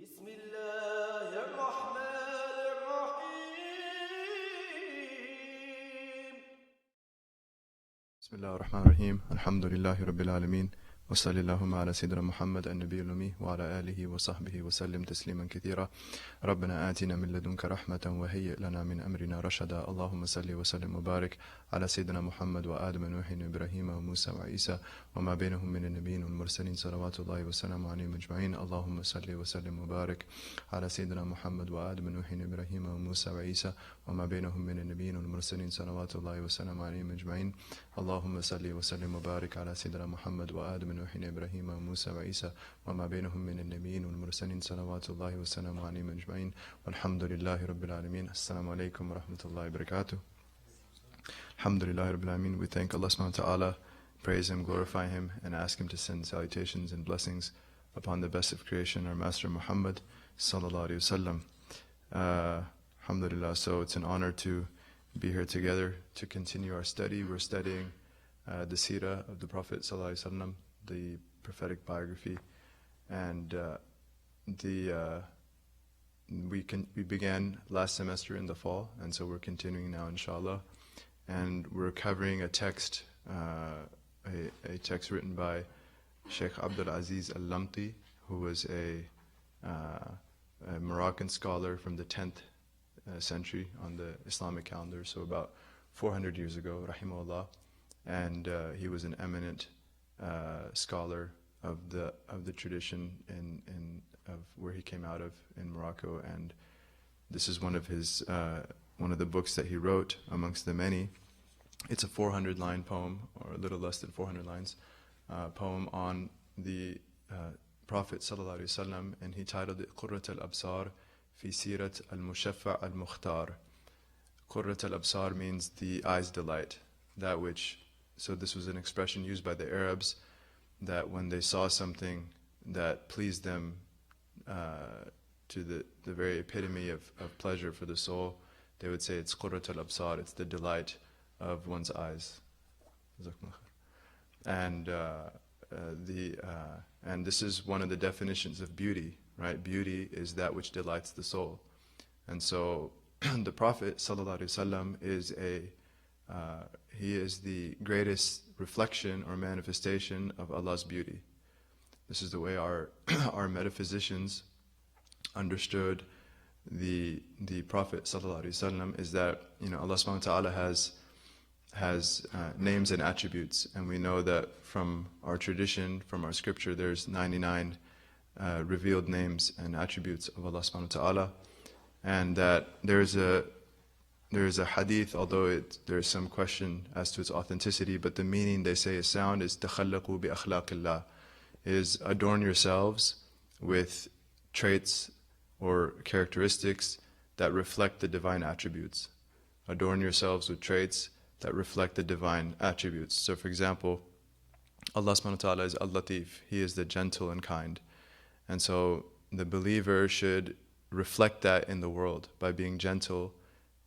بسم الله الرحمن الرحيم بسم الله الرحمن الرحيم الحمد لله رب العالمين وصلى اللهم على سيدنا محمد النبي الأمي وعلى آله وصحبه وسلم تسليما كثيرا ربنا آتنا من لدنك رحمة وهيئ لنا من أمرنا رشدا اللهم صل وسلم وبارك على سيدنا محمد وآدم ونوح وإبراهيم وموسى وعيسى وما بينهم من النبيين والمرسلين صلوات الله وسلامه عليهم أجمعين اللهم صل وسلم وبارك على سيدنا محمد وآدم ونوح وإبراهيم وموسى وعيسى وما بينهم من النبيين والمرسلين صلوات الله وسلامه عليهم أجمعين اللهم صل وسلم وبارك على سيدنا محمد وآدم نوح إبراهيم وموسى وعيسى وما بينهم من النبيين والمرسلين صلوات الله وسلامه عليهم أجمعين والحمد لله رب العالمين السلام عليكم ورحمة الله وبركاته. Alhamdulillah Rabbil Alameen. We thank Allah subhanahu wa ta'ala, praise Him, glorify Him, and ask Him to send salutations and blessings upon the best of creation, our Master Muhammad sallallahu alayhi wa sallam. Alhamdulillah, so it's an honor to be here together to continue our study. We're studying the seerah of the Prophet sallallahu alayhi wa sallam, the prophetic biography, and we began last semester in the fall, and so we're continuing now inshallah, and we're covering a text text written by Sheikh Abdul Aziz Al-Lamti, who was a Moroccan scholar from the 10th century on the Islamic calendar, so about 400 years ago, rahimahullah, and he was an eminent scholar of the tradition of where he came out of in Morocco, and this is one of his one of the books that he wrote amongst the many. It's a 400-line poem, or a little less than 400 lines, poem on the Prophet sallallahu alaihi wasallam, and he titled it Qurrat al-Absar fi Sirat Al-Mushafah Al-Mukhtar. Qurrat al-Absar means the eye's delight, that which. So this was an expression used by the Arabs, that when they saw something that pleased them to the very epitome of pleasure for the soul, they would say it's Qurrat al-Absar, it's the delight of one's eyes. And and this is one of the definitions of beauty, right? Beauty is that which delights the soul. And so the Prophet sallallahu alaihi wasallam is he is the greatest reflection or manifestation of Allah's beauty. This is the way our metaphysicians understood the Prophet sallallahu alaihi wasallam, is that Allah subhanahu wa ta'ala has names and attributes, and we know that from our tradition, from our scripture, there's 99 revealed names and attributes of Allah subhanahu wa ta'ala, and that there is a hadith, although there's some question as to its authenticity, but the meaning they say is sound, is تَخَلَّقُوا بِأَخْلَاقِ اللَّهِ, is adorn yourselves with traits or characteristics that reflect the divine attributes. Adorn yourselves with traits that reflect the divine attributes. So for example, Allah subhanahu wa ta'ala is Al-Latif, He is the gentle and kind. And so the believer should reflect that in the world by being gentle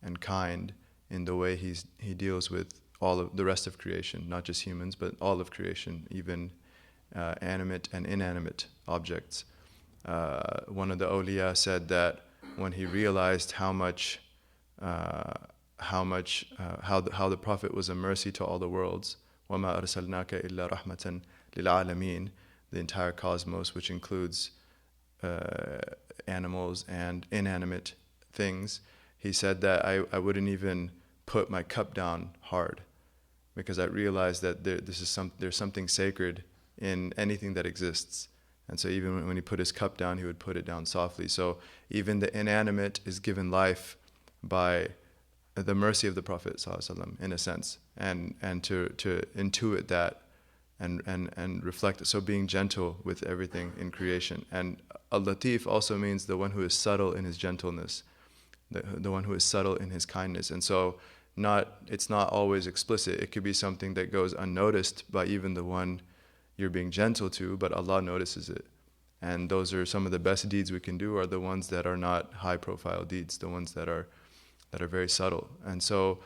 and kind in the way he deals with all of the rest of creation, not just humans, but all of creation, even animate and inanimate objects. One of the awliya said that when he realized how the Prophet was a mercy to all the worlds, وَمَا أَرْسَلْنَاكَ إِلَّا رَحْمَةً لِلْعَالَمِينَ, the entire cosmos, which includes animals and inanimate things, he said that I wouldn't even put my cup down hard, because I realized that there's something sacred in anything that exists. And so even when he put his cup down, he would put it down softly. So even the inanimate is given life by the mercy of the Prophet ﷺ, in a sense, and to intuit that and reflect it. So being gentle with everything in creation. And Al-Latif also means the one who is subtle in his gentleness, the one who is subtle in his kindness. And so it's not always explicit. It could be something that goes unnoticed by even the one you're being gentle to, but Allah notices it. And those are some of the best deeds we can do, are the ones that are not high profile deeds, the ones that are very subtle. And so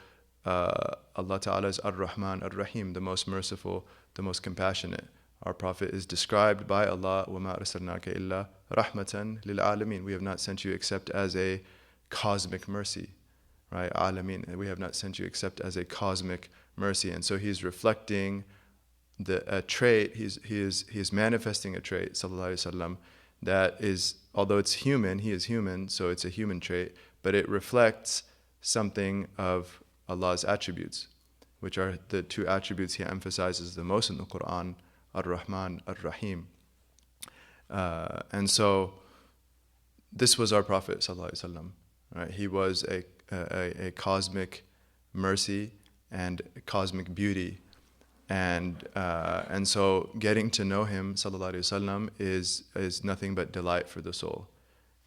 Allah Ta'ala is Ar-Rahman Ar-Rahim, the most merciful, the most compassionate. Our Prophet is described by Allah, وَمَا أَرْسَلْنَاكَ إِلَّا rahmatan lil alamin. We have not sent you except as a cosmic mercy, right? Alamin. We have not sent you except as a cosmic mercy. And so he's reflecting a trait. He is manifesting a trait, sallallahu alaihi wasallam, that is, although it's human, he is human, so it's a human trait, but it reflects something of Allah's attributes, which are the two attributes he emphasizes the most in the Quran, Ar-Rahman, Ar-Rahim. And so this was our Prophet sallallahu alaihi wasallam, right? He was a cosmic mercy and cosmic beauty, and so getting to know him sallallahu alaihi wasallam is nothing but delight for the soul.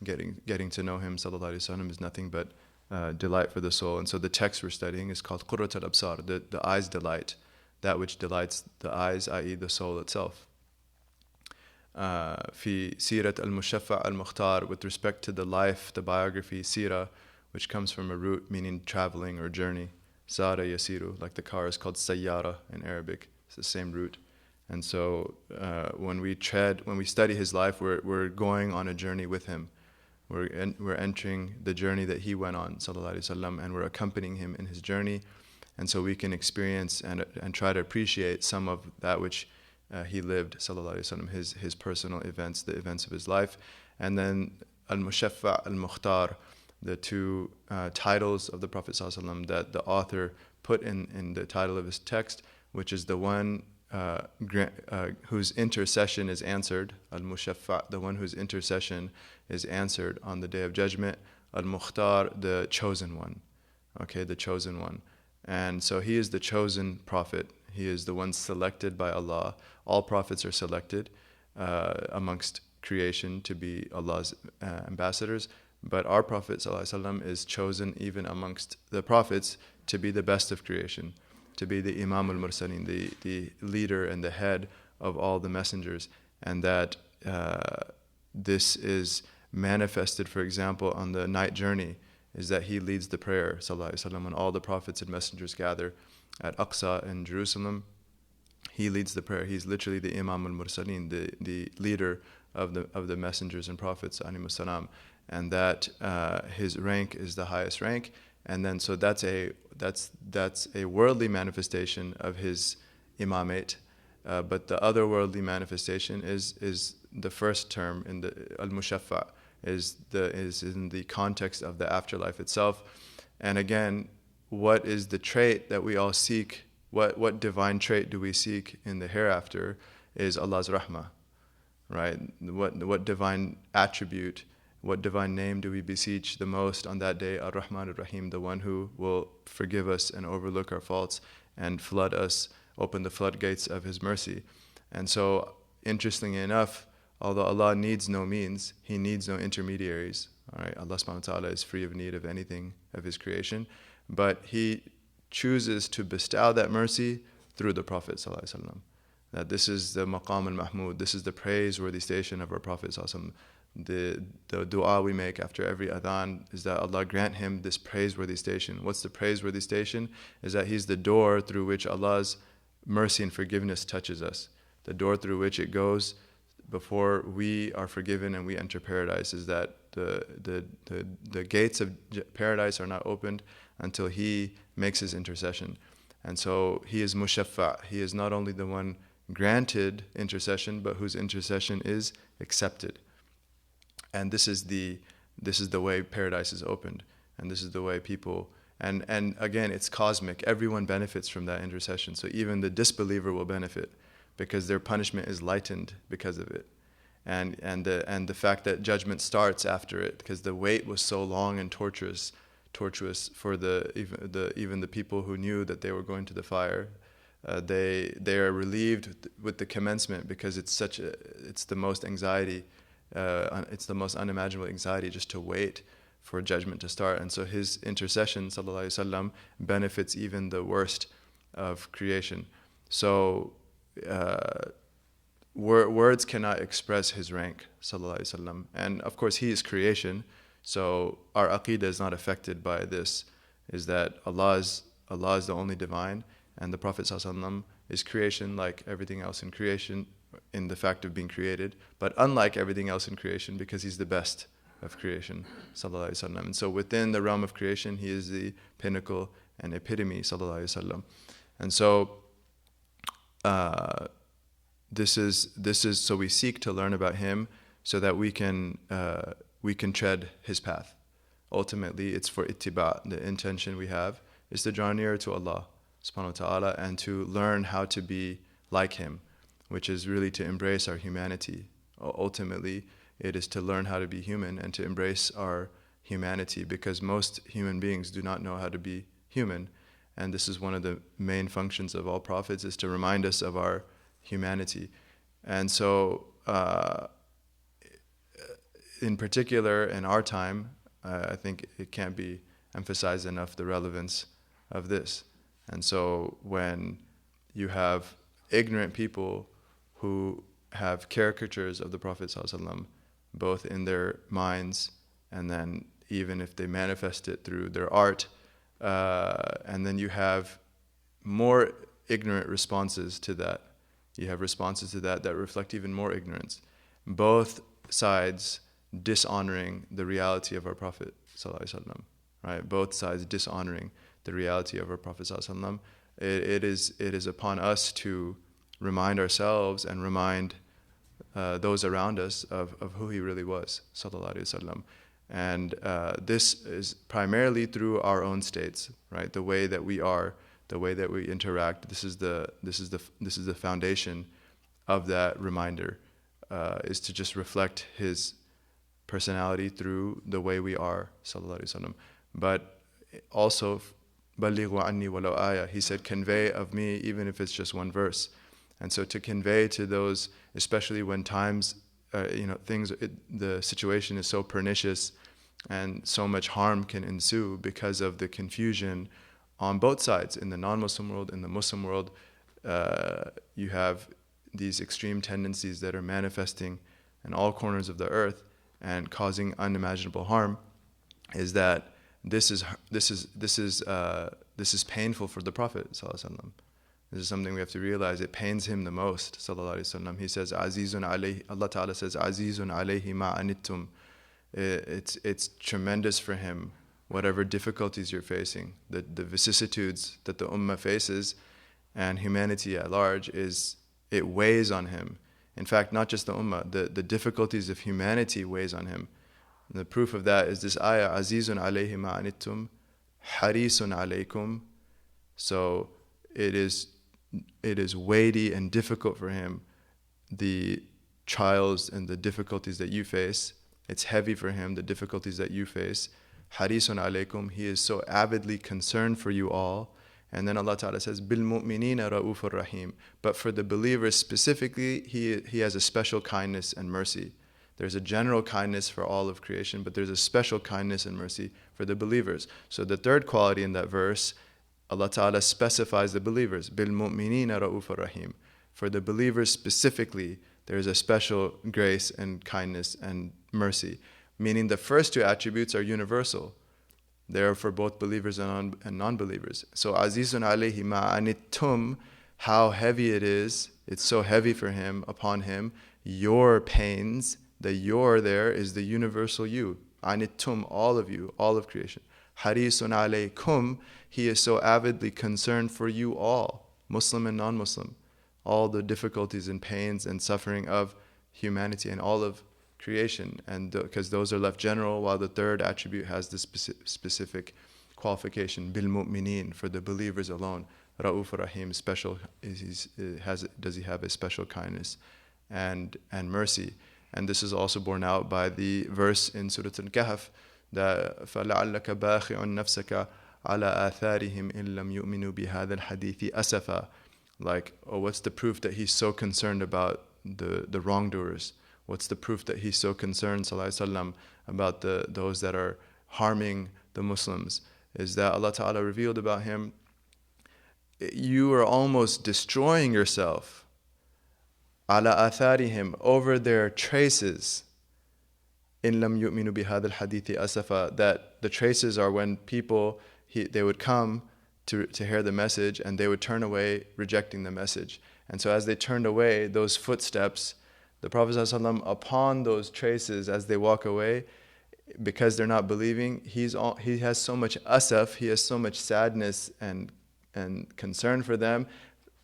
Getting to know him sallallahu alaihi wasallam is nothing but delight for the soul. And so the text we're studying is called Qurrat al-Absar, the eyes delight, that which delights the eyes, i.e. the soul itself. Fi Sirat Al-Mushafah Al-Mukhtar, with respect to the life, the biography, Sira, which comes from a root meaning traveling or journey. Sara Yasiru, like the car is called Sayyara in Arabic. It's the same root. And so when we study his life, we're going on a journey with him. We're entering the journey that he went on, sallallahu alaihi wasallam, and we're accompanying him in his journey. And so we can experience and try to appreciate some of that which he lived, sallallahu alaihi wasallam, his personal events, the events of his life. And then Al-Mushafah, Al-Mukhtar, the two titles of the Prophet sallallahu alaihi wasallam that the author put in the title of his text, which is the one whose intercession is answered, Al-Mushafah, the one whose intercession is answered on the Day of Judgment, Al-Mukhtar, the chosen one, okay, the chosen one. And so he is the chosen prophet. He is the one selected by Allah. All prophets are selected amongst creation to be Allah's ambassadors, but our Prophet ﷺ is chosen even amongst the prophets to be the best of creation, to be the Imam al-Mursaleen, the leader and the head of all the messengers. And that this is manifested, for example, on the night journey, is that he leads the prayer, sallallahu alaihi wasallam, when all the prophets and messengers gather at Aqsa in Jerusalem. He leads the prayer. He's literally the Imam al-Mursaleen, the leader of the messengers and prophets, alayhimus salam, and that his rank is the highest rank. And then so that's a worldly manifestation of his imamate, but the other worldly manifestation is the first term in the Al-Mushafah, is in the context of the afterlife itself. And again, what is the trait that we all seek? What divine trait do we seek in the hereafter? Is Allah's rahmah, right? What divine attribute, what divine name do we beseech the most on that day? Ar-Rahman Ar-Rahim, the one who will forgive us and overlook our faults and flood us, open the floodgates of his mercy. And so, interestingly enough, although Allah needs no means, he needs no intermediaries. All right, Allah subhanahu wa ta'ala is free of need of anything of his creation, but he chooses to bestow that mercy through the Prophet sallallahu alaihi wasallam. That this is the maqam al-mahmud, this is the praiseworthy station of our Prophet sallallahu alaihi wasallam. The dua we make after every adhan is that Allah grant him this praiseworthy station. What's the praiseworthy station? Is that he's the door through which Allah's mercy and forgiveness touches us. The door through which it goes before we are forgiven and we enter paradise, is that the gates of paradise are not opened until he makes his intercession. And so he is mushaffa. He is not only the one granted intercession, but whose intercession is accepted. And this is the way paradise is opened, and this is the way people, and again, it's cosmic. Everyone benefits from that intercession. So even the disbeliever will benefit, because their punishment is lightened because of it, and the fact that judgment starts after it, because the wait was so long and tortuous for even the people who knew that they were going to the fire. They are relieved with the commencement, because it's the most anxiety. It's the most unimaginable anxiety just to wait for judgment to start. And so his intercession, sallallahu alaihi wasallam, benefits even the worst of creation. So words cannot express his rank, sallallahu alaihi wasallam. And of course, he is creation. So our aqidah is not affected by this. Is that Allah is the only divine, and the Prophet sallallahu alaihi wasallam is creation, like everything else in creation. in the fact of being created, but unlike everything else in creation because he's the best of creation, sallallahu alaihi wasallam. And so within the realm of creation, he is the pinnacle and epitome, sallallahu alaihi wasallam. And so this is so we seek to learn about him so that we can tread his path. Ultimately, it's for ittiba. The intention we have is to draw nearer to Allah subhanahu wa ta'ala and to learn how to be like him, which is really to embrace our humanity. Ultimately, it is to learn how to be human and to embrace our humanity, because most human beings do not know how to be human. And this is one of the main functions of all prophets, is to remind us of our humanity. And so, in particular, in our time, I think it can't be emphasized enough the relevance of this. And so when you have ignorant people who have caricatures of the Prophet ﷺ, both in their minds and then even if they manifest it through their art, and then you have more ignorant responses to that. You have responses to that reflect even more ignorance. Both sides dishonoring the reality of our Prophet ﷺ, right? Both sides dishonoring the reality of our Prophet ﷺ. It is upon us to remind ourselves and remind those around us of who he really was, sallallahu alaihi wasallam. And this is primarily through our own states, right? The way that we are, the way that we interact. This is the foundation of that reminder, is to just reflect his personality through the way we are, sallallahu alaihi wasallam. But also, balighu anni walau ayah. He said, convey of me, even if it's just one verse. And so to convey to those, especially when times, the situation is so pernicious and so much harm can ensue because of the confusion on both sides, in the non-Muslim world, in the Muslim world. You have these extreme tendencies that are manifesting in all corners of the earth and causing unimaginable harm. Is that this is painful for the Prophet ﷺ. This is something we have to realize. It pains him the most, sallallahu alaihi wasallam. He says, "Azizun alayhi." Allah Ta'ala says, "Azizun alayhi ma anittum." It's tremendous for him, whatever difficulties you're facing, the vicissitudes that the ummah faces, and humanity at large, it weighs on him. In fact, not just the ummah, the difficulties of humanity weighs on him. And the proof of that is this ayah, "Azizun alayhi ma anittum, harisun alaykum." So it is weighty and difficult for him, the trials and the difficulties that you face. It's heavy for him, the difficulties that you face. Harisun alaykum, he is so avidly concerned for you all. And then Allah Ta'ala says, bil mu'minina ra'ufur rahim. But for the believers specifically, he has a special kindness and mercy. There's a general kindness for all of creation, but there's a special kindness and mercy for the believers. So the third quality in that verse, Allah Ta'ala specifies the believers. Bil mu'minina ra'ufur rahim. For the believers specifically, there is a special grace and kindness and mercy. Meaning the first two attributes are universal. They are for both believers and non-believers. So azizun alayhi ma anittum, how heavy it is. It's so heavy for him, upon him. Your pains, the your there is the universal you. Anittum, all of you, all of creation. Harisun alaykum, he is so avidly concerned for you all, Muslim and non-Muslim, all the difficulties and pains and suffering of humanity and all of creation. And because those are left general, while the third attribute has the specific qualification, bil mu'minin, for the believers alone. Ra'uf rahim, special, does he have a special kindness and mercy. And this is also borne out by the verse in Surah Al-Kahf, that فَلَعَلَّكَ بَاخِعٌ نَفْسَكَ عَلَى آثَارِهِمْ إِن لَمْ يُؤْمِنُوا بِهَذَا الْحَدِيثِ أَسَفًا. Like, what's the proof that he's so concerned about the wrongdoers? What's the proof that he's so concerned, sallallahu alaihi wasallam, about those that are harming the Muslims? Is that Allah Ta'ala revealed about him, you are almost destroying yourself, ala atharihim, over their traces, in lam yu'minu bihadha al-hadithi asafa, that the traces are when people, they would come to hear the message and they would turn away, rejecting the message. And so as they turned away, those footsteps, the Prophet ﷺ, upon those traces as they walk away, because they're not believing, he has so much asaf, he has so much sadness and concern for them.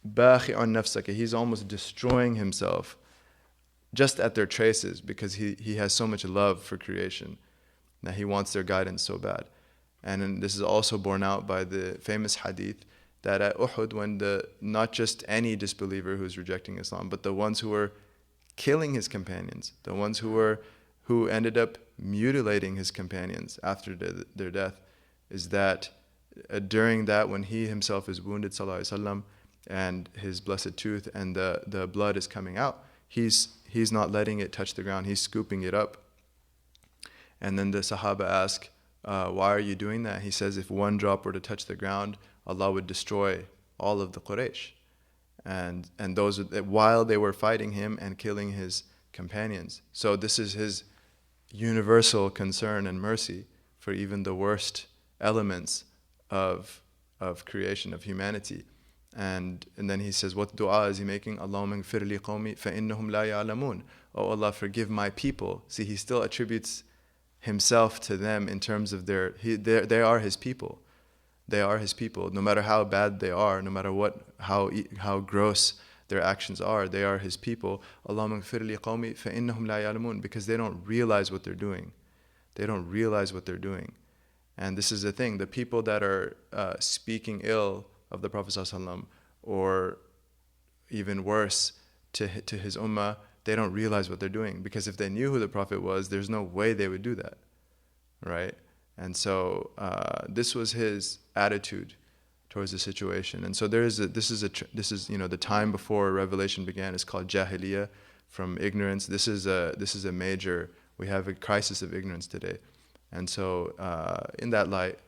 Bakhi'un nafsaka, he's almost destroying himself just at their traces, because he has so much love for creation that he wants their guidance so bad. And this is also borne out by the famous hadith that at Uhud, when not just any disbeliever who's rejecting Islam, but the ones who were killing his companions, the ones who ended up mutilating his companions after their death, is that during that, when he himself is wounded, sallallahu alaihi wasallam, and his blessed tooth and the blood is coming out, he's not letting it touch the ground, he's scooping it up. And then the Sahaba ask, why are you doing that? He says, if one drop were to touch the ground, Allah would destroy all of the Quraysh. And those, while they were fighting him and killing his companions. So this is his universal concern and mercy for even the worst elements of creation, of humanity. And then he says, what dua is he making? Allahumma ighfir li qawmi fa innahum la ya'lamun. Oh Allah, forgive my people. See, he still attributes himself to them in terms of they are his people. They are his people. No matter how bad they are, no matter how gross their actions are, they are his people. Allahumma ighfir li qawmi fa innahum la ya'lamun, because they don't realize what they're doing. They don't realize what they're doing. And this is the thing, the people that are speaking ill of the Prophet ﷺ, or even worse, to his ummah, they don't realize what they're doing. Because if they knew who the Prophet was, there's no way they would do that, right? And so this was his attitude towards the situation. And so this is the time before revelation began is called Jahiliyyah, from ignorance. This is a major, we have a crisis of ignorance today. And so in that light,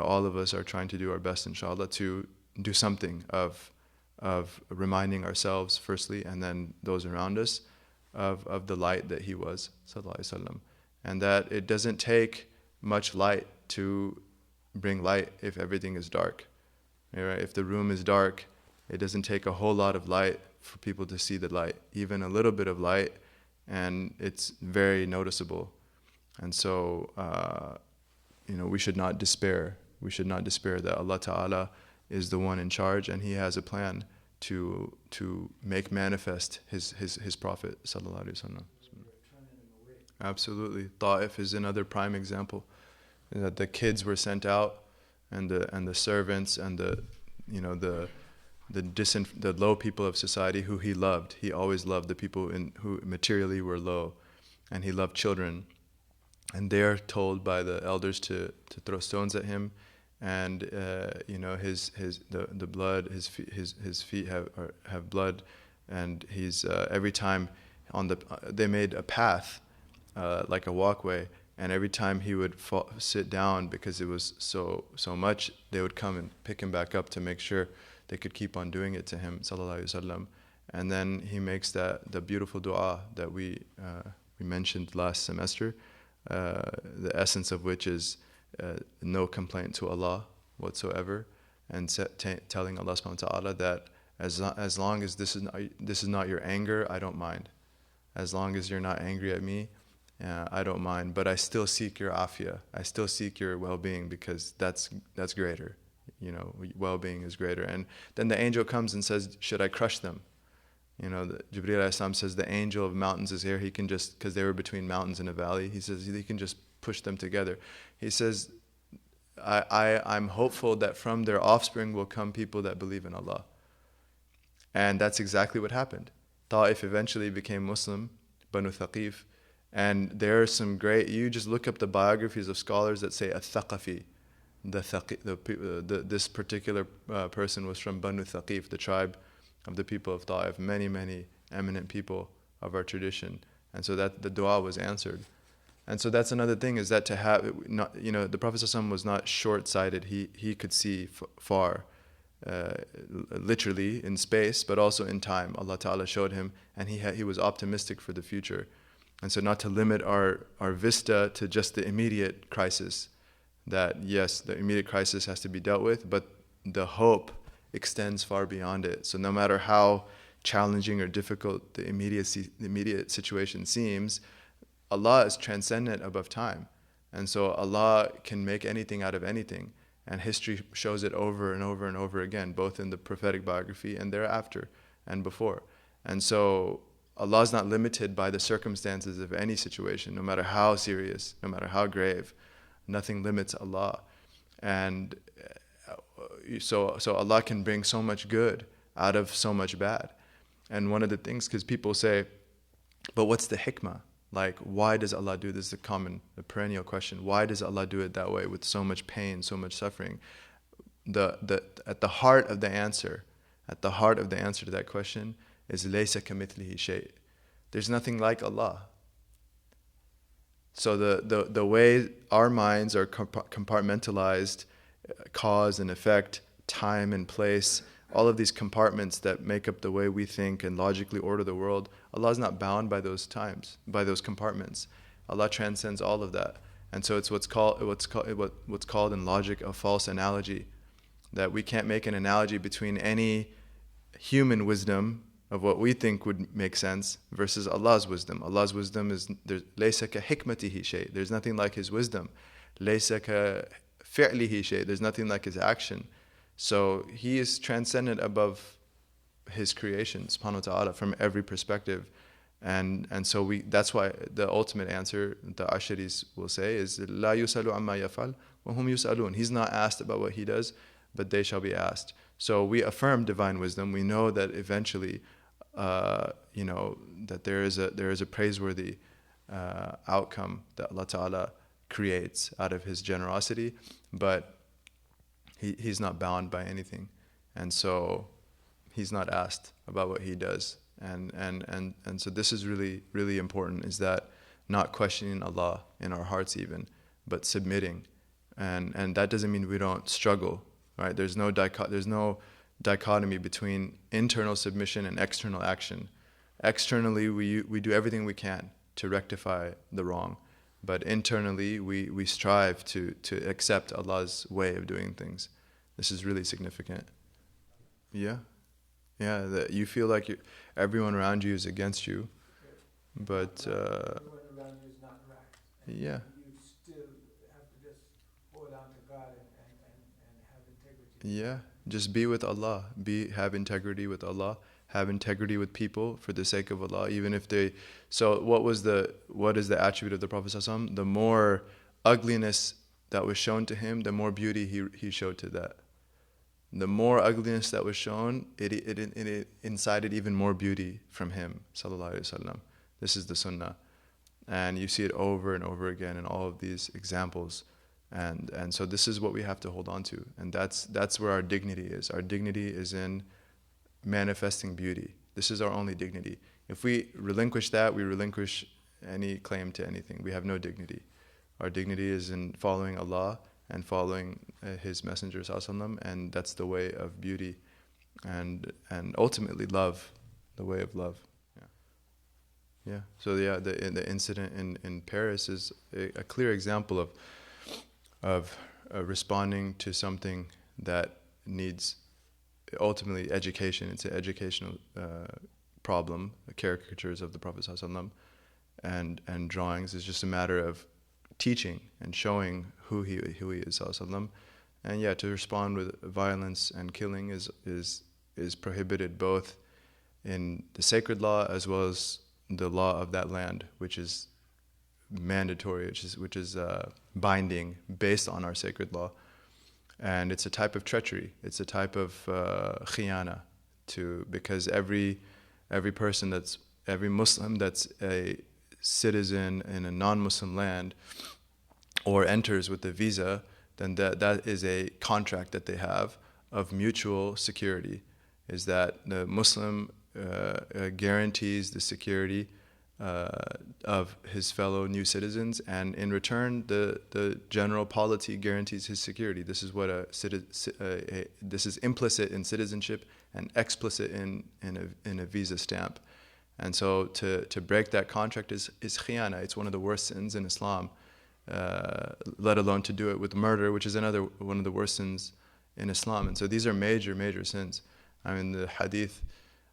all of us are trying to do our best, inshallah, to do something of reminding ourselves firstly, and then those around us, of the light that he was, sallallahu alaihi wasallam. And that it doesn't take much light to bring light if everything is dark. Right? If the room is dark, it doesn't take a whole lot of light for people to see the light. Even a little bit of light, and it's very noticeable. And so, we should not despair. We should not despair that Allah Ta'ala is the one in charge, and He has a plan to make manifest His Prophet Sallallahu Alaihi Wasallam. Absolutely. Ta'if is another prime example. That the kids were sent out, and the servants and the low people of society who he loved. He always loved the people who materially were low, and he loved children. And they are told by the elders to throw stones at him, and the blood, his feet have blood, and he's every time they made a path like a walkway, and every time he would sit down because it was so much, they would come and pick him back up to make sure they could keep on doing it to him, sallallahu alaihi wasallam. And then he makes the beautiful dua that we mentioned last semester. The essence of which is no complaint to Allah whatsoever, and telling Allah subhanahu wa ta'ala that as long as this is not your anger, I don't mind. As long as you're not angry at me, I don't mind. But I still seek your afiyah. I still seek your well-being, because that's greater. Well-being is greater. And then the angel comes and says, should I crush them? Jibreel alayhi salam says the angel of mountains is here. He can just, because they were between mountains and a valley, he says he can just push them together. He says, I'm hopeful that from their offspring will come people that believe in Allah. And that's exactly what happened. Ta'if eventually became Muslim, Banu Thaqif. And there are some great, you just look up the biographies of scholars that say Al-Thaqafi. This particular person was from Banu Thaqif, the tribe of the people of Ta'if, many, many eminent people of our tradition. And so that the dua was answered. And so that's another thing, is that to have, the Prophet ﷺ was not short-sighted. He could see far, literally in space, but also in time. Allah Ta'ala showed him, and he was optimistic for the future. And so not to limit our vista to just the immediate crisis, that yes, the immediate crisis has to be dealt with, but the hope extends far beyond it. So no matter how challenging or difficult the immediate situation seems, Allah is transcendent above time. And so Allah can make anything out of anything. And history shows it over and over and over again, both in the prophetic biography and thereafter and before. And so Allah is not limited by the circumstances of any situation, no matter how serious, no matter how grave. Nothing limits Allah. And so Allah can bring so much good out of so much bad. And one of the things, because people say, but what's the hikmah? Like, why does Allah do this? Is a perennial question. Why does Allah do it that way with so much pain, so much suffering? At the heart of the answer to that question is laysa kamithlihi shay. There's nothing like Allah. So the way our minds are compartmentalized, cause and effect, time and place, all of these compartments that make up the way we think and logically order the world, Allah is not bound by those times, by those compartments. Allah transcends all of that. And so it's what's called in logic a false analogy, that we can't make an analogy between any human wisdom of what we think would make sense versus Allah's wisdom. Allah's wisdom is laysa ka hikmatihi shay. There's nothing like His wisdom. Laysa ka fi'lihi shay. There's nothing like His action. So He is transcendent above His creation, subhanahu wa ta'ala, from every perspective. And so that's why the ultimate answer, the Asharis will say, is La yusalu amma yafal wa hum yusalun. He's not asked about what He does, but they shall be asked. So we affirm divine wisdom. We know that eventually, that there is a praiseworthy outcome that Allah Ta'ala creates out of His generosity, but He's not bound by anything, and so He's not asked about what He does, and so this is really, really important, is that not questioning Allah in our hearts even, but submitting, and that doesn't mean we don't struggle, right? There's no dichotomy between internal submission and external action. Externally, we do everything we can to rectify the wrong, but internally we strive to accept Allah's way of doing things. This is really significant. Yeah, that you feel like everyone around you is against you, but everyone around you is not right. Yeah. You still have to just hold on to God and have integrity. Yeah, just be with Allah. Have integrity with Allah. Have integrity with people for the sake of Allah, even if they. So what is the attribute of the Prophet ﷺ? The more ugliness that was shown to him, the more beauty he showed to that. The more ugliness that was shown, it incited even more beauty from him, sallallahu alaihi wasallam. This is the sunnah, and you see it over and over again in all of these examples. And so this is what we have to hold on to, and that's where our dignity is. Our dignity is in manifesting beauty. This is our only dignity. If we relinquish that, we relinquish any claim to anything. We have no dignity. Our dignity is in following Allah and following His Messenger ﷺ, and that's the way of beauty, and ultimately love, the way of love. Yeah. So the incident in Paris is a clear example of responding to something that needs ultimately education. It's an educational problem. Caricatures of the Prophet ﷺ and drawings is just a matter of teaching and showing who he is ﷺ. And to respond with violence and killing is prohibited both in the sacred law as well as the law of that land, which is mandatory, which is binding based on our sacred law. And it's a type of treachery. It's a type of khiyana, because every Muslim that's a citizen in a non-Muslim land or enters with a visa, then that is a contract that they have of mutual security. Is that the Muslim guarantees the security of his fellow new citizens, and in return, the general polity guarantees his security. This is what this is implicit in citizenship and explicit in a visa stamp. And so to break that contract is khiyana. It's one of the worst sins in Islam. Let alone to do it with murder, which is another one of the worst sins in Islam. And so these are major, major sins. I mean, the hadith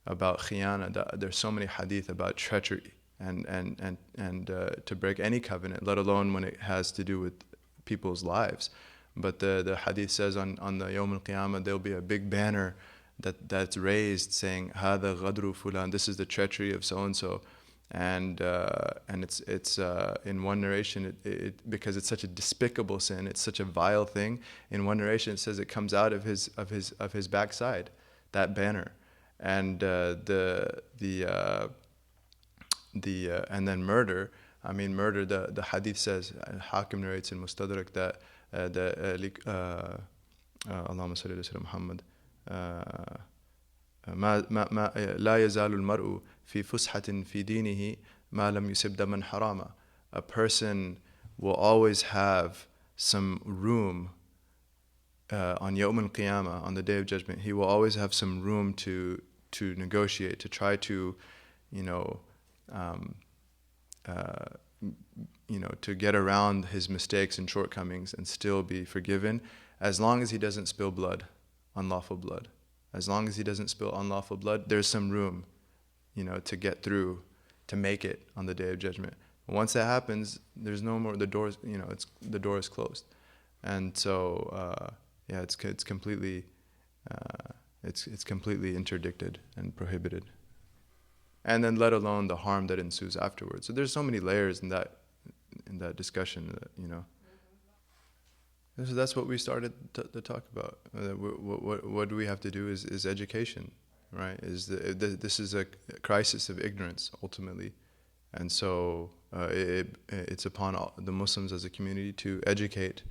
about khiyana, there's so many hadith about treachery and to break any covenant, let alone when it has to do with people's lives. But the hadith says on the Yawm al-Qiyamah, there'll be a big banner that's raised saying, "Hada ghadru fulan," this is the treachery of so and so. And it's in one narration, it because it's such a despicable sin, it's such a vile thing. In one narration, it says it comes out of his backside, that banner, and and then murder. I mean, murder. The hadith says, Hakim narrates in Mustadrak that Allahumma salli ala Muhammad. لا يزال المرء في فسحة في دينه ما لم يصب دما حراما. A person will always have some room on Yawm al-Qiyamah, on the Day of Judgment. He will always have some room to negotiate, to try to, to get around his mistakes and shortcomings and still be forgiven, as long as he doesn't spill blood, unlawful blood. As long as he doesn't spill unlawful blood, there's some room, to get through, to make it on the Day of Judgment. Once that happens, there's no more. The doors, the door is closed, and so it's completely, it's completely interdicted and prohibited. And then, let alone the harm that ensues afterwards. So there's so many layers in that discussion that So that's what we started to talk about. What do we have to do is education, right? This is a crisis of ignorance ultimately, and so it's upon the Muslims as a community to educate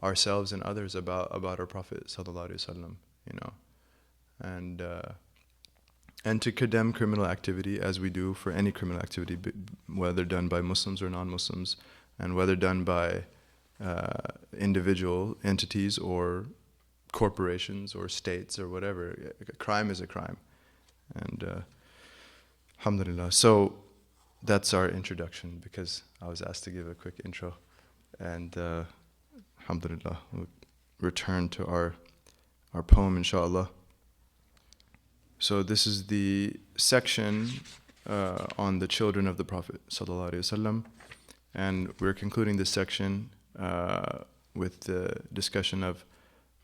ourselves and others about our Prophet sallallahu alaihi wasallam, and to condemn criminal activity as we do for any criminal activity, whether done by Muslims or non-Muslims, and whether done by individual entities or corporations or states or whatever. A crime is a crime. And alhamdulillah. So that's our introduction, because I was asked to give a quick intro. And alhamdulillah, we'll return to our poem, inshallah. So this is the section on the children of the Prophet sallallahu alaihi wasallam, and we're concluding this section with the discussion of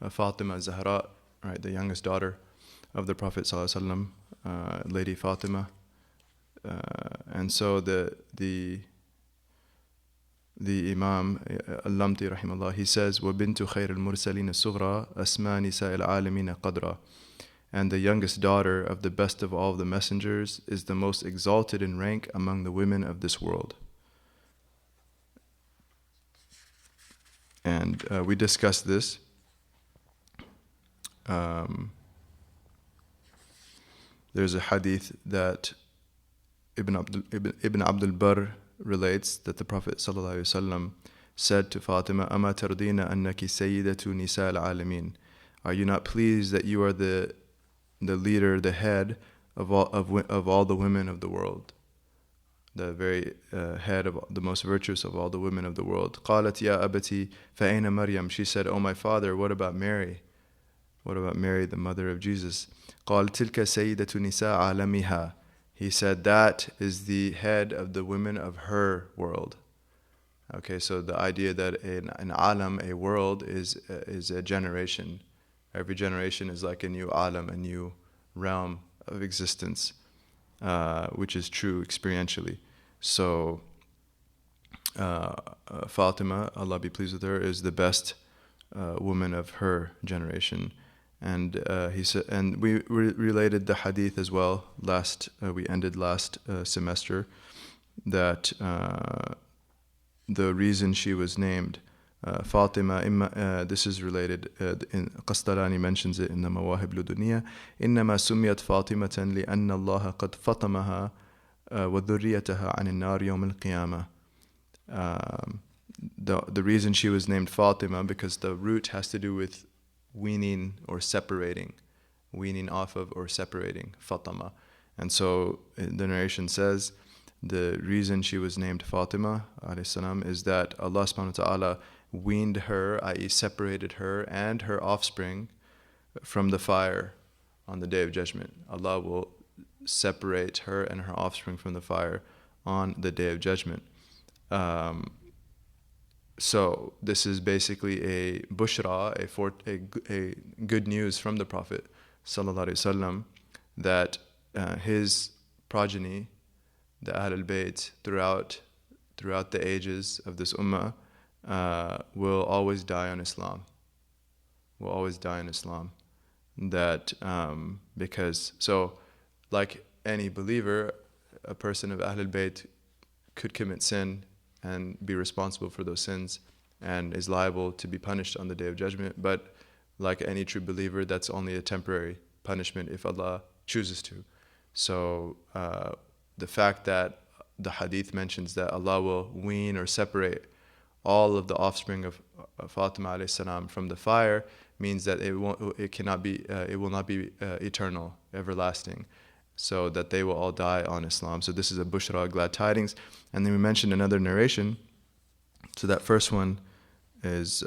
Fatimah Al-Zahra, right, the youngest daughter of the Prophet sallallahu alaihi wasallam, Lady Fatima. And so the Imam Al-Lamti rahimahullah, he says, وَبِنْتُ خَيْرِ الْمُرْسَلِينَ الصُّغْرَى أَسْمَى نِسَاءِ الْعَالَمِينَ قَدْرًا. And the youngest daughter of the best of all the messengers is the most exalted in rank among the women of this world. And we discussed this. There's a hadith that Ibn Abd al-Barr relates, that the Prophet ﷺ said to Fatima, أَمَا تَرْضِينَ أَنَّكِ سَيِّدَةُ نِسَاءِ الْعَالَمِينَ. Are you not pleased that you are the leader, the head of all the women of the world? The very head of the most virtuous of all the women of the world. قالت يا أبتي فأين مريم. She said, "Oh my father, what about Mary? What about Mary, the mother of Jesus?" قال تلك سيدة نساء عالمها. He said, that is the head of the women of her world. Okay, so the idea that an alam, a world, is a generation. Every generation is like a new alam, a new realm of existence. Which is true experientially. So Fatima, Allah be pleased with her, is the best woman of her generation. And he said, and we related the hadith as well. We ended last semester that the reason she was named Fatima, this is related, Qastalani mentions it in the Mawahib Luduniya, إنما سميت فاطمة لأن الله قد فطمها وذريتها عن النار يوم القيامة. The reason she was named Fatima, because the root has to do with weaning or separating, weaning off of or separating, Fatima. And so the narration says the reason she was named Fatima alayhi salam is that Allah subhanahu wa ta'ala weaned her, i.e. separated her and her offspring from the fire on the Day of Judgment. Allah will separate her and her offspring from the fire on the Day of Judgment. So this is basically a bushra, a good news from the Prophet ﷺ, that his progeny, the Ahl Al-Bayt, throughout the ages of this ummah, will always die on Islam. Will always die in Islam. That because, so like any believer, a person of Ahl Al-Bayt could commit sin and be responsible for those sins and is liable to be punished on the Day of Judgment. But like any true believer, that's only a temporary punishment if Allah chooses to. So the fact that the hadith mentions that Allah will wean or separate all of the offspring of Fatimah alayhi from the fire means that it will not be eternal, everlasting, so that they will all die on Islam. So this is a bushra, glad tidings. And then we mentioned another narration. So that first one is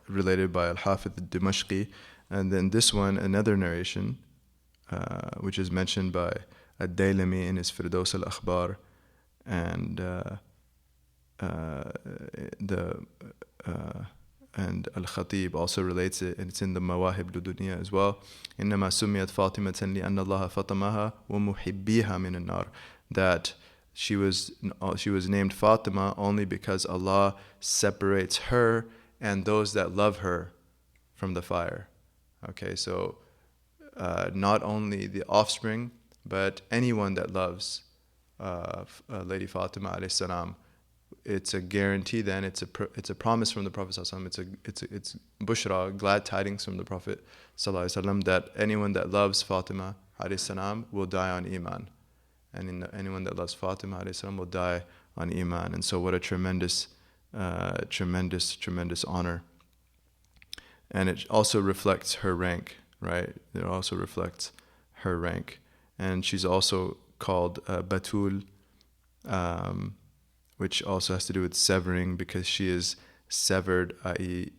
related by Al-Haarith Ad-Dimashqi, and then this one, another narration, which is mentioned by Ad-Daylami in his Firdaus al-Akhbar, and and Al-Khatib also relates it, and it's in the Mawahib Ludunya as well. إنما سميت فاطمة لأن الله فطمها ومحبيها من النار. That she was named Fatima only because Allah separates her and those that love her from the fire. Okay, so not only the offspring, but anyone that loves Lady Fatima alayhi salam. It's a guarantee. Then it's a promise from the Prophet ﷺ. It's bushra, glad tidings from the Prophet ﷺ, that anyone that loves Fatima alayhi salam will die on iman, and anyone that loves Fatima alayhi salam will die on iman. And so, what a tremendous honor. And it also reflects her rank, right? It also reflects her rank, and she's also called Batul. Which also has to do with severing, because she is severed, i.e.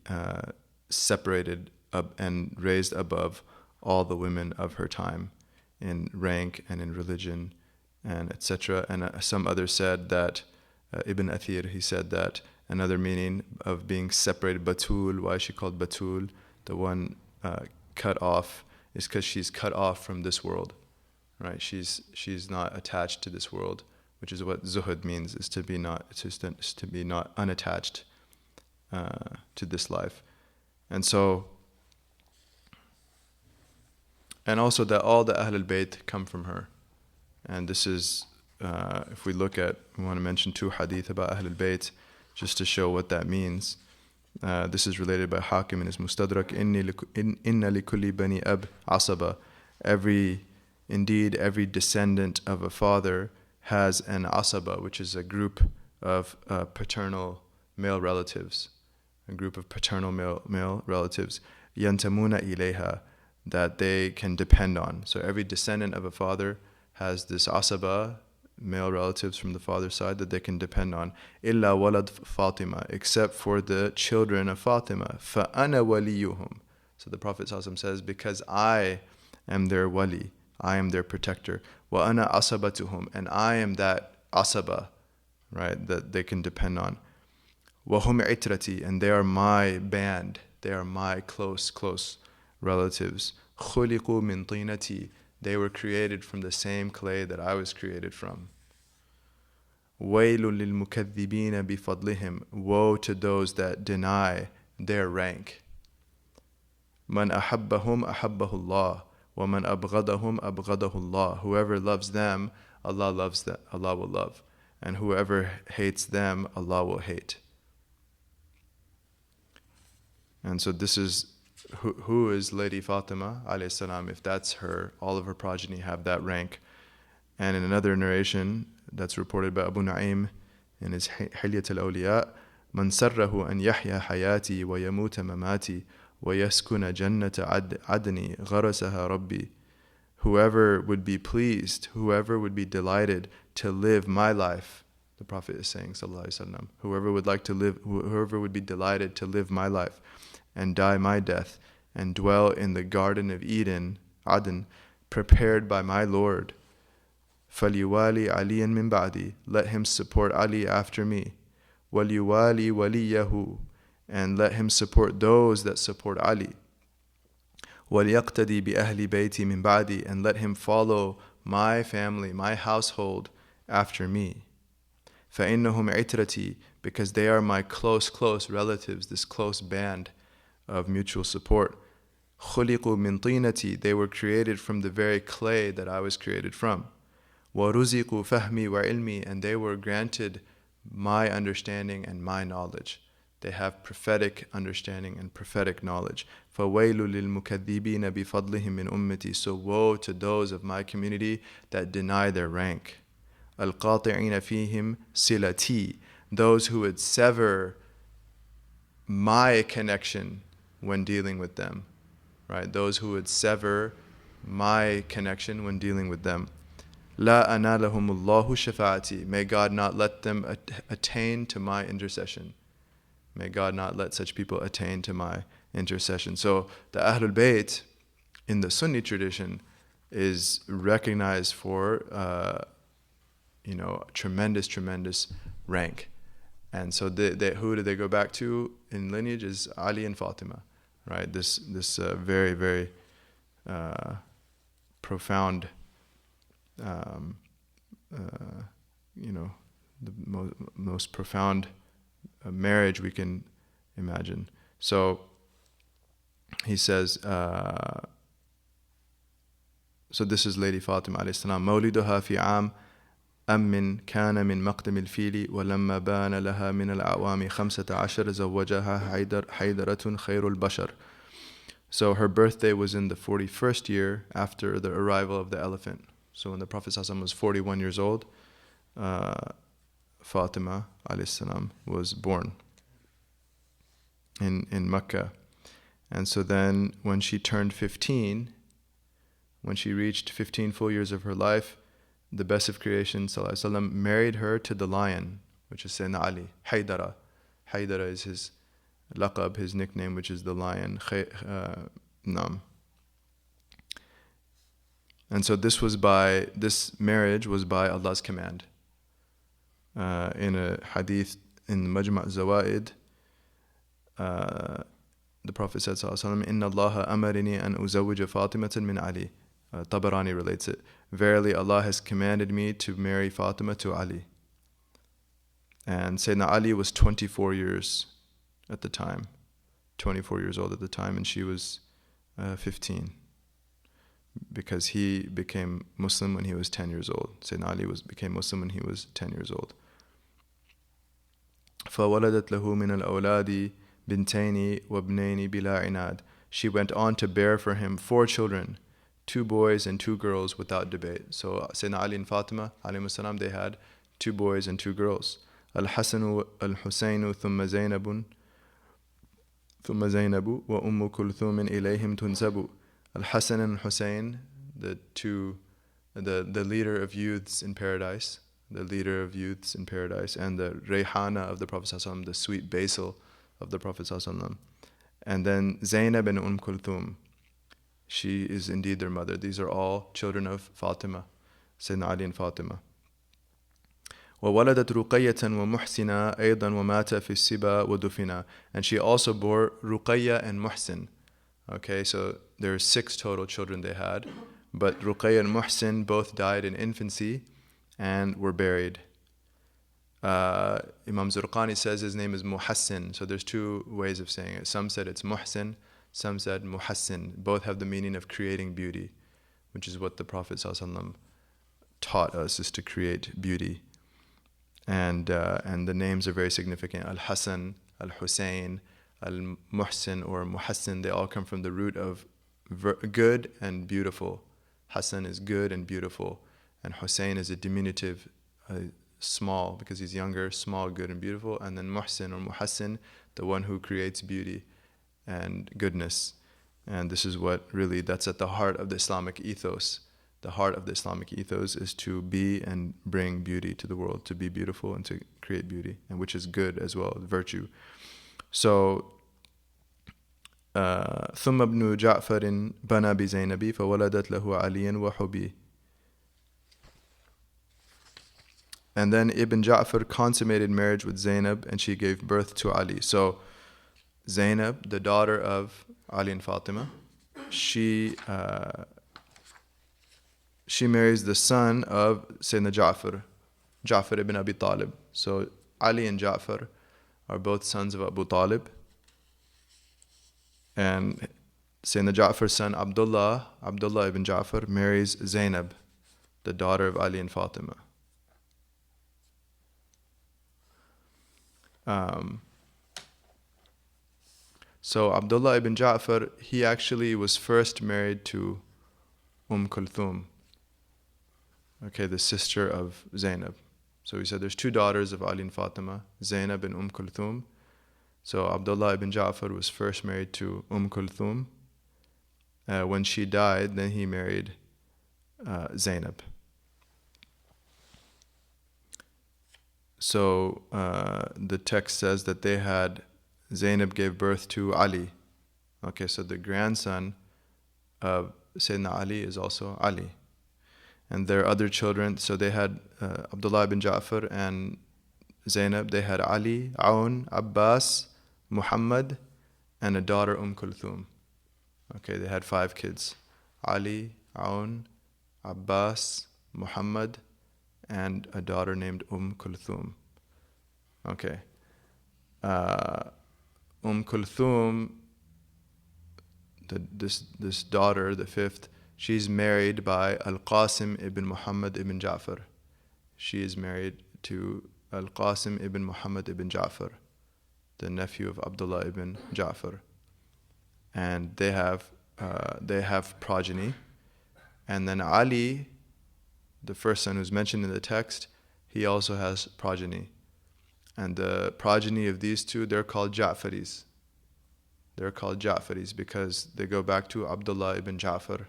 Separated up and raised above all the women of her time in rank and in religion and etc. And some others said that, Ibn Athir, he said that another meaning of being separated, Batul, why is she called Batul, the one cut off, is because she's cut off from this world, right? She's not attached to this world, which is what zuhud means, is to be not unattached to this life. And so, and also that all the Ahl Al-Bayt come from her. And this is, if we want to mention two hadith about Ahl Al-Bayt, just to show what that means. This is related by Hakim in his Mustadrak, Inna li kulli bani ab asaba. Every descendant of a father has an asaba, which is a group of paternal male relatives, male relatives, yantamuna ilayha, that they can depend on. So every descendant of a father has this asaba, male relatives from the father's side, that they can depend on. Illa walad Fatima, except for the children of Fatima. Fa ana waliyuhum. So the Prophet ﷺ says, because I am their wali, I am their protector. Wa ana asabatuhum, and I am that asaba, right, that they can depend on. Wa hum itrati, and they are my band, they are my close relatives. Khuliqu min tinati, they were created from the same clay that I was created from. Waylun lil mukaththibina bi fadlihim, woe to those that deny their rank. Man ahabbahum ahabbahu Allah. وَمَنْ أَبْغَضَهُمْ أَبْغَضَهُ اللَّهُ. Whoever loves them, Allah loves them, Allah will love. And whoever hates them, Allah will hate. And so this is, who is Lady Fatima alayhi salam? If that's her, all of her progeny have that rank. And in another narration that's reported by Abu Nu'aym in his Hilyat al-Awliya, مَنْ سَرَّهُ أَنْ يَحْيَا حَيَاتِي وَيَمُوتَ مَمَاتِي وَيَسْكُنَ جَنَّةَ عَدْنِي غَرَسَهَا رَبِّي. Whoever would be pleased, whoever would be delighted to live my life, the Prophet is saying, sallallahu alaihi wasallam, whoever would be delighted to live my life and die my death, and dwell in the garden of Eden, Aden, prepared by my Lord. فَلْيُوَالِي عَلِيًّا مِّن بَعْدِي, let him support Ali after me. وَلْيُوَالِي وَلِيَّهُ, and let him support those that support Ali. وَلْيَقْتَدِي بِأَهْلِ بَيْتِي مِن بَعْدِي, and let him follow my family, my household after me. فَإِنَّهُمْ عِتْرَتِي, because they are my close relatives, this close band of mutual support. خُلِقُوا مِن طِينَتِي, they were created from the very clay that I was created from. وَرُزِقُوا فَهْمِي وَعِلْمِي, and they were granted my understanding and my knowledge. They have prophetic understanding and prophetic knowledge. فَوَيْلُ لِلْمُكَذِّبِينَ بِفَضْلِهِمْ مِنْ أُمَّتِي, so woe to those of my community that deny their rank. الْقَاطِعِينَ فِيهِمْ صِلَتِي, those who would sever my connection when dealing with them. Right? Those who would sever my connection when dealing with them. لَا أَنَالَهُمُ اللَّهُ شَفَاعَتِي, may God not let them attain to my intercession. May God not let such people attain to my intercession. So the Ahl Al-Bayt in the Sunni tradition is recognized for tremendous rank. And so who do they go back to in lineage is Ali and Fatimah, right? This very profound, the most profound marriage we can imagine. So he says, so this is Lady Fatimah alayhi salam. مولدها في عام أم كان من مقدم الفيل ولما بان لها من الأعوام 15 زوجها حيدرة خير البشر. So her birthday was in the 41st year after the arrival of the elephant. So when the Prophet ﷺ was 41 years old, Fatimah alayhi salam was born in Mecca. And so then when she turned 15, when she reached 15 full years of her life, the best of creation ﷺ married her to the lion, which is Sayyidina Ali. Haydara is his laqab, his nickname, which is the lion. And so this marriage was by Allah's command. In a hadith in Majma' Zawaid, the Prophet said ﷺ, Inna Allah amarini an uzawwija Fatimatan min Ali. Tabarani relates it. Verily Allah has commanded me to marry Fatima to Ali. And Sayyidina Ali was 24 years at the time. 24 years old at the time, and she was 15. Because he became Muslim when he was 10 years old. Sayyidina Ali became Muslim when he was 10 years old. فَوَلَدَتْ لَهُ مِنَ الْأَوْلَادِ بِنْتَيْنِ وَابْنَيْنِ بِلَا عِنَادٍ. She went on to bear for him 4 children, 2 boys and 2 girls without debate. So Sayyidina Ali and Fatima, alayhi salam, they had 2 boys and 2 girls. Al-Hasan al-Husayn thumma Zainabu wa Ummu Kulthum ilayhim tunsabu. Al-Hasan and Husayn, the leader of youths in paradise, and the Rayhana of the Prophet ﷺ, the sweet basil of the Prophet ﷺ. And then Zainab and Kulthum, she is indeed their mother. These are all children of Fatima, Sayyidina Ali and Fatima. وَوَلَدَتْ رُقَيَّةً وَمُحْسِنًا أَيْضًا وَمَاتَ فِي السِّبَا وَدُفِنًا. And she also bore Ruqayya and Muhsin. Okay, so there are 6 total children they had, but Ruqayya and Muhsin both died in infancy and were buried. Imam Zurqani says his name is Muhassin, so there's 2 ways of saying it. Some said it's Muhsin, some said Muhassin. Both have the meaning of creating beauty, which is what the Prophet ﷺ taught us, is to create beauty. And the names are very significant. Al-Hasan, Al-Husayn, Al-Muhsin or Muhassin, they all come from the root of good and beautiful. Hasan is good and beautiful, and Husayn is a diminutive, small, because he's younger, small, good and beautiful. And then Muhsin or Muhassin, the one who creates beauty and goodness. And this is that's at the heart of the Islamic ethos. The heart of the Islamic ethos is to be and bring beauty to the world, to be beautiful and to create beauty, and which is good as well, virtue. So ثم ابن جعفر بنى بزينب فولدت له علي وحبي. And then Ibn Ja'far consummated marriage with Zainab and she gave birth to Ali. So Zainab, the daughter of Ali and Fatima, she marries the son of Sayyidina Ja'far ibn Abi Talib. So Ali and Ja'far are both sons of Abu Talib. And Sayyidina Ja'far's son Abdullah ibn Ja'far marries Zainab, the daughter of Ali and Fatima. So Abdullah ibn Ja'far, he actually was first married to Kulthum, okay, the sister of Zainab. So we said there's two daughters of Ali and Fatima, Zainab and Kulthum. So Abdullah ibn Ja'far was first married to Kulthum. When she died, then he married Zainab. So the text says that Zainab gave birth to Ali. Okay, so the grandson of Sayyidina Ali is also Ali. And their other children, so they had Abdullah ibn Ja'far and Zainab, they had Ali, Aun, Abbas, Muhammad, and a daughter Kulthum. Okay, they had 5 kids. Ali, Aun, Abbas, Muhammad, and a daughter named Kulthum. Okay. Kulthum, this daughter, the 5th, she's married by Al-Qasim ibn Muhammad ibn Ja'far. She is married to Al-Qasim ibn Muhammad ibn Ja'far, the nephew of Abdullah ibn Ja'far. And they have progeny. And then Ali, the first son who's mentioned in the text, he also has progeny. And the progeny of these two, they're called Ja'faris. They're called Ja'faris because they go back to Abdullah ibn Ja'far,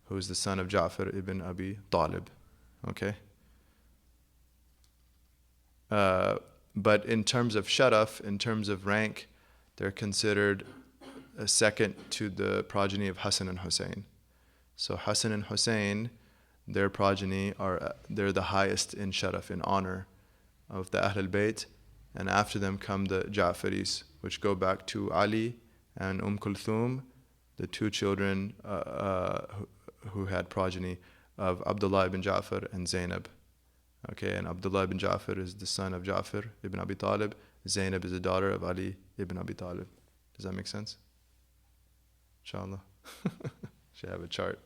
who is the son of Ja'far ibn Abi Talib. Okay? But in terms of sharaf, in terms of rank, they're considered a second to the progeny of Hassan and Hussein. So Hassan and Hussein, their progeny they're the highest in sharaf, in honor of the Ahl Al-Bayt, and after them come the Ja'faris, which go back to Ali and Kulthum, the 2 children who had progeny of Abdullah ibn Ja'far and Zainab. Okay, and Abdullah ibn Ja'far is the son of Ja'far ibn Abi Talib. Zainab is the daughter of Ali ibn Abi Talib. Does that make sense? Inshallah. Should have a chart.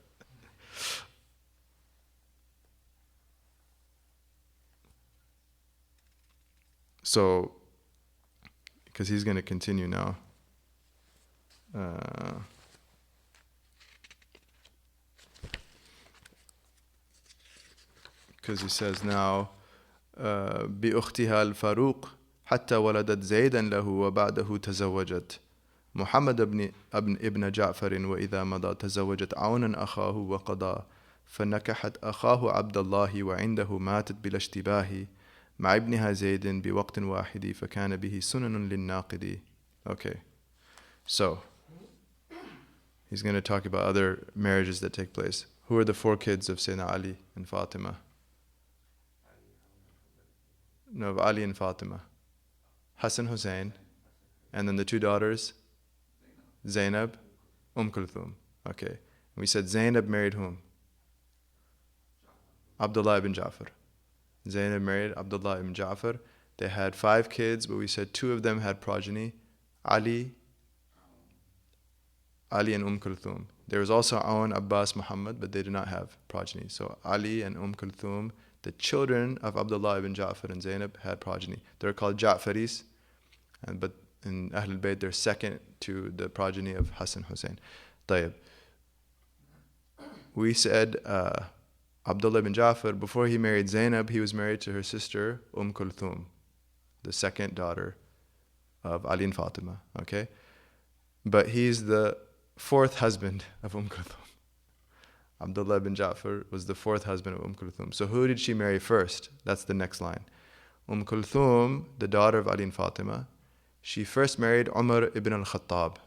So, because he's going to continue now. Because he says now, بأختها الفاروق حتى ولدت زيدا له وبعده تزوجت محمد ابن جعفر وإذا مضى تزوجت عونا أخاه وقضى فنكحت أخاه عبد الله وعنده ماتت بلا اشتباه مع ابنها زيد بوقت واحد فكان به سنن للناقد. Okay, so he's going to talk about other marriages that take place. Who are the 4 kids of Sayyidina Ali and Fatima? No, of Ali and Fatima. Hassan, Hussein, and then the 2 daughters, Zainab, Kulthum. Okay, and we said Zainab married whom? Abdullah ibn Ja'far. Zainab married Abdullah ibn Ja'far. They had 5 kids, but we said 2 of them had progeny, Ali and Kulthum. There was also Aun, Abbas, Muhammad, but they did not have progeny. So Ali and Kulthum, the children of Abdullah ibn Ja'far and Zainab, had progeny. They're called Ja'faris, but in Ahl Al-Bayt, they're second to the progeny of Hassan Hussein. طيب. We said Abdullah ibn Ja'far, before he married Zainab, he was married to her sister Kulthum, the second daughter of Ali and Fatima. Okay, but he's the 4th husband of Kulthum. Abdullah ibn Ja'far was the 4th husband of Kulthum. So who did she marry first? That's the next line. Kulthum, the daughter of Ali and Fatima, she first married Umar ibn al-Khattab.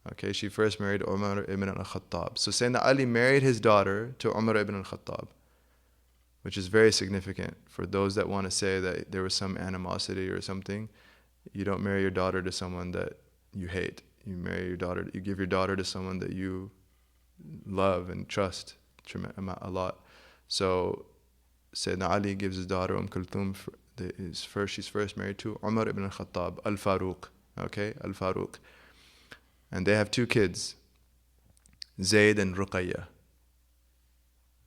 Okay, she first married Umar ibn al-Khattab. So Sayyidina Ali married his daughter to Umar ibn al-Khattab, which is very significant for those that want to say that there was some animosity or something. You don't marry your daughter to someone that you hate. You marry your daughter, you give your daughter to someone that you love and trust a lot. So Sayyidina Ali gives his daughter Kulthum, she's first married to Umar ibn al-Khattab, Al-Faruq. Okay, Al-Faruq. And they have two kids, Zaid and Ruqayya.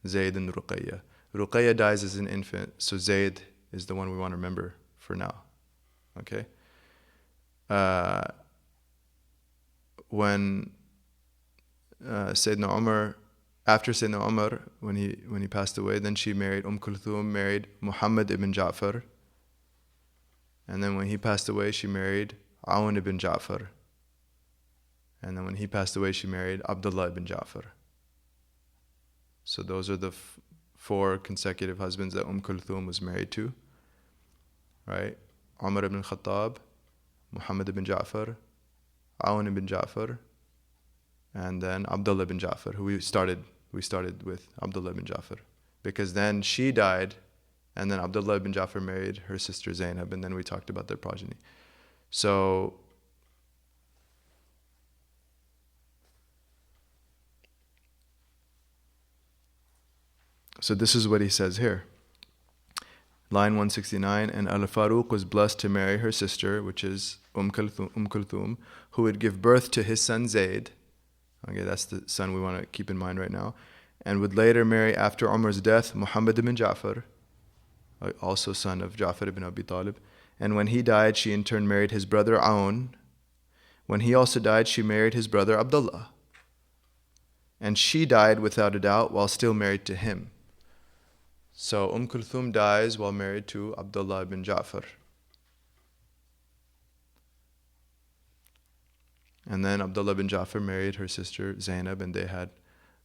Zaid and Ruqayya. Ruqayya dies as an infant, so Zaid is the one we want to remember for now. Okay? When Sayyidina Umar, after Sayyidina Umar, when he passed away, then she married, Kulthum married Muhammad ibn Ja'far. And then when he passed away, she married Awn ibn Ja'far. And then when he passed away, she married Abdullah ibn Ja'far. So those are the four consecutive husbands that Kulthum was married to. Right? Umar ibn Khattab, Muhammad ibn Ja'far, Awn ibn Ja'far, and then Abdullah ibn Ja'far, who we started with Abdullah ibn Ja'far. Because then she died, and then Abdullah ibn Ja'far married her sister Zainab, and then we talked about their progeny. So this is what he says here. Line 169, and Al-Faruq was blessed to marry her sister, which is Kulthum, who would give birth to his son Zaid. Okay, that's the son we want to keep in mind right now. And would later marry, after Umar's death, Muhammad ibn Ja'far, also son of Ja'far ibn Abi Talib. And when he died, she in turn married his brother Awn. When he also died, she married his brother Abdullah. And she died without a doubt while still married to him. So Kulthum dies while married to Abdullah ibn Ja'far. And then Abdullah ibn Ja'far married her sister Zainab, and they had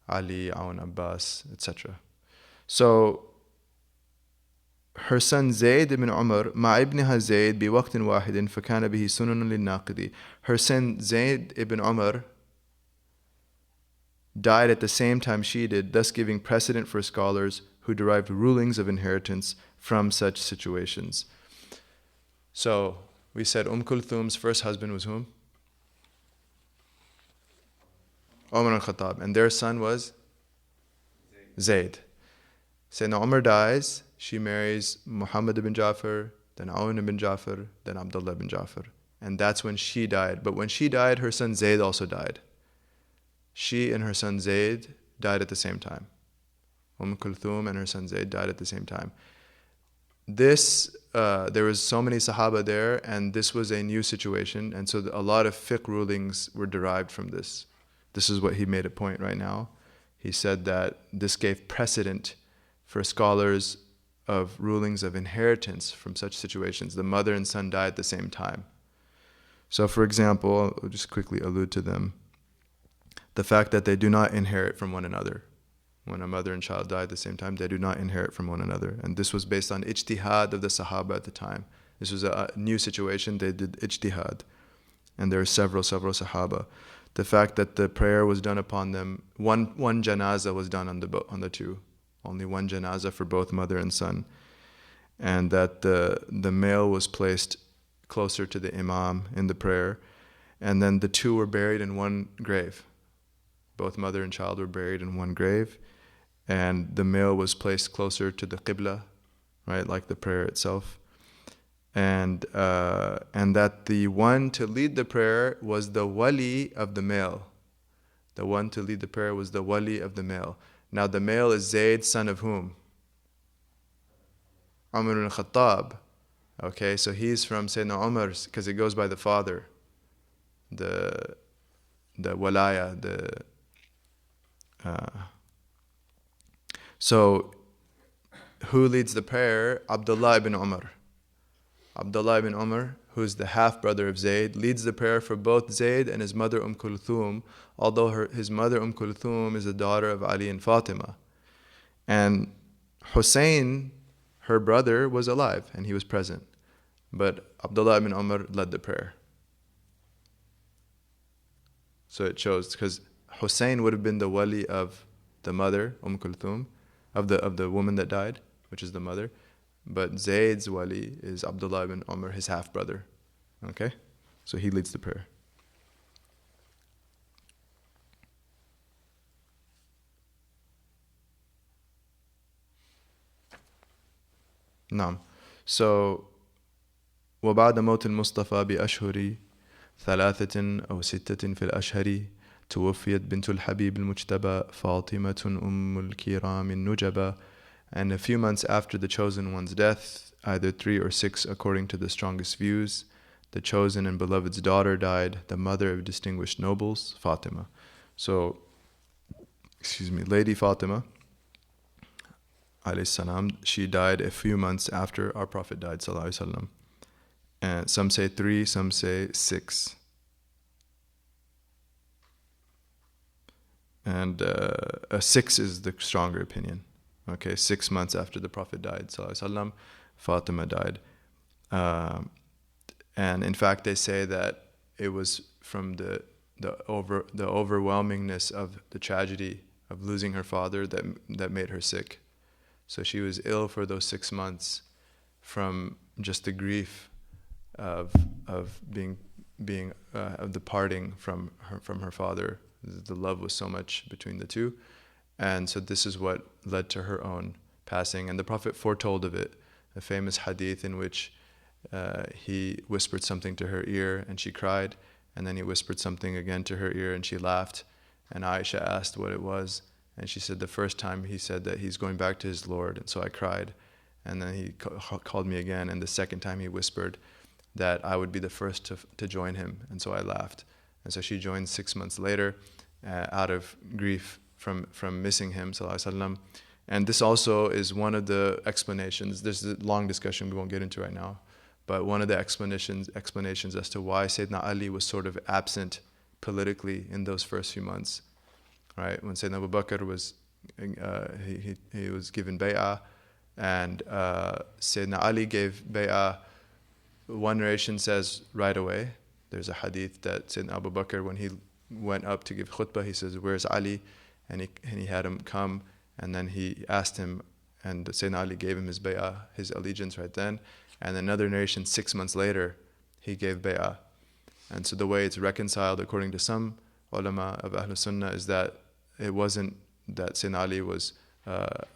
Ali, Awn, Abbas, etc. So her son Zaid ibn Umar, مع ابنها زيد بوقت واحد فكان به سنن للناقد. Her son Zaid ibn Umar died at the same time she did, thus giving precedent for scholars who derived rulings of inheritance from such situations. So we said Kulthum's first husband was whom? Umar al-Khattab, and their son was Zaid. Sayyidina Umar dies, she marries Muhammad ibn Ja'far, then Awn ibn Ja'far, then Abdullah ibn Ja'far. And that's when she died. But when she died, her son Zaid also died. She and her son Zaid died at the same time. Kulthum and her son Zaid died at the same time. There was so many Sahaba there, and this was a new situation, and so a lot of fiqh rulings were derived from this. This is what he made a point right now. He said that this gave precedent for scholars of rulings of inheritance from such situations. The mother and son died at the same time. So for example, I'll just quickly allude to them. The fact that they do not inherit from one another. When a mother and child die at the same time, they do not inherit from one another. And this was based on ijtihad of the Sahaba at the time. This was a new situation, they did ijtihad. And there are several Sahaba. The fact that the prayer was done upon them, one janazah was done on the two. Only one janazah for both mother and son. And that the male was placed closer to the imam in the prayer. And then the two were buried in one grave. Both mother and child were buried in one grave. And the male was placed closer to the qibla, right, like the prayer itself. And that the one to lead the prayer was the wali of the male. The one to lead the prayer was the wali of the male. Now the male is Zaid, son of whom? Umar ibn Khattab. Okay, so he's from Sayyidina Umar, because it goes by the father. The walaya, So who leads the prayer? Abdullah ibn Umar. Abdullah ibn Umar, who's the half-brother of Zaid, leads the prayer for both Zaid and his mother Kulthum, although his mother Kulthum is the daughter of Ali and Fatimah. And Hussein, her brother, was alive and he was present. But Abdullah ibn Umar led the prayer. So it chose, because Hussein would have been the wali of the mother, Kulthum, of the woman that died, which is the mother. But Zayd's wali is Abdullah ibn Umar, his half-brother. Okay? So he leads the prayer. نعم. So وبعد موت المصطفى بأشهر 3 أو 6 في الأشهر توفيت بنت الحبيب المجتبى فاطمة الكرام النجبى. And a few months after the chosen one's death, either 3 or 6 according to the strongest views, the chosen and beloved's daughter died, the mother of distinguished nobles, Fatima. So, Lady Fatima, alayhi salam, she died a few months after our Prophet died, sallallahu alaihi wasallam. And some say 3, some say 6. And a 6 is the stronger opinion. Okay, 6 months after the Prophet died, sallallahu alaihi wasallam, Fatima died. And in fact, they say that it was from the overwhelmingness of the tragedy of losing her father that made her sick. So she was ill for those 6 months from just the grief of the parting from her father. The love was so much between the two, and so this is what led to her own passing. And the Prophet foretold of it, a famous hadith in which he whispered something to her ear and she cried, and then he whispered something again to her ear and she laughed. And Aisha asked what it was, and she said the first time he said that he's going back to his Lord, and so I cried. And then he called me again, and the second time he whispered that I would be the first to join him, and so I laughed. And so she joined 6 months later out of grief from missing him, sallallahu alaihi wasallam. And this also is one of the explanations. There's a long discussion we won't get into right now, but one of the explanations as to why Sayyidina Ali was sort of absent politically in those first few months, right? When Sayyidina Abu Bakr was he was given bay'ah, and Sayyidina Ali gave bay'ah. One narration says right away. There's a hadith that Sayyidina Abu Bakr, when he went up to give khutbah, he says, "Where's Ali?" And he had him come, and then he asked him, and Sayyidina Ali gave him his bay'ah, his allegiance right then. And another narration, 6 months later, he gave bay'ah. And so the way it's reconciled, according to some ulama of Ahl Sunnah, is that it wasn't that Sayyidina Ali was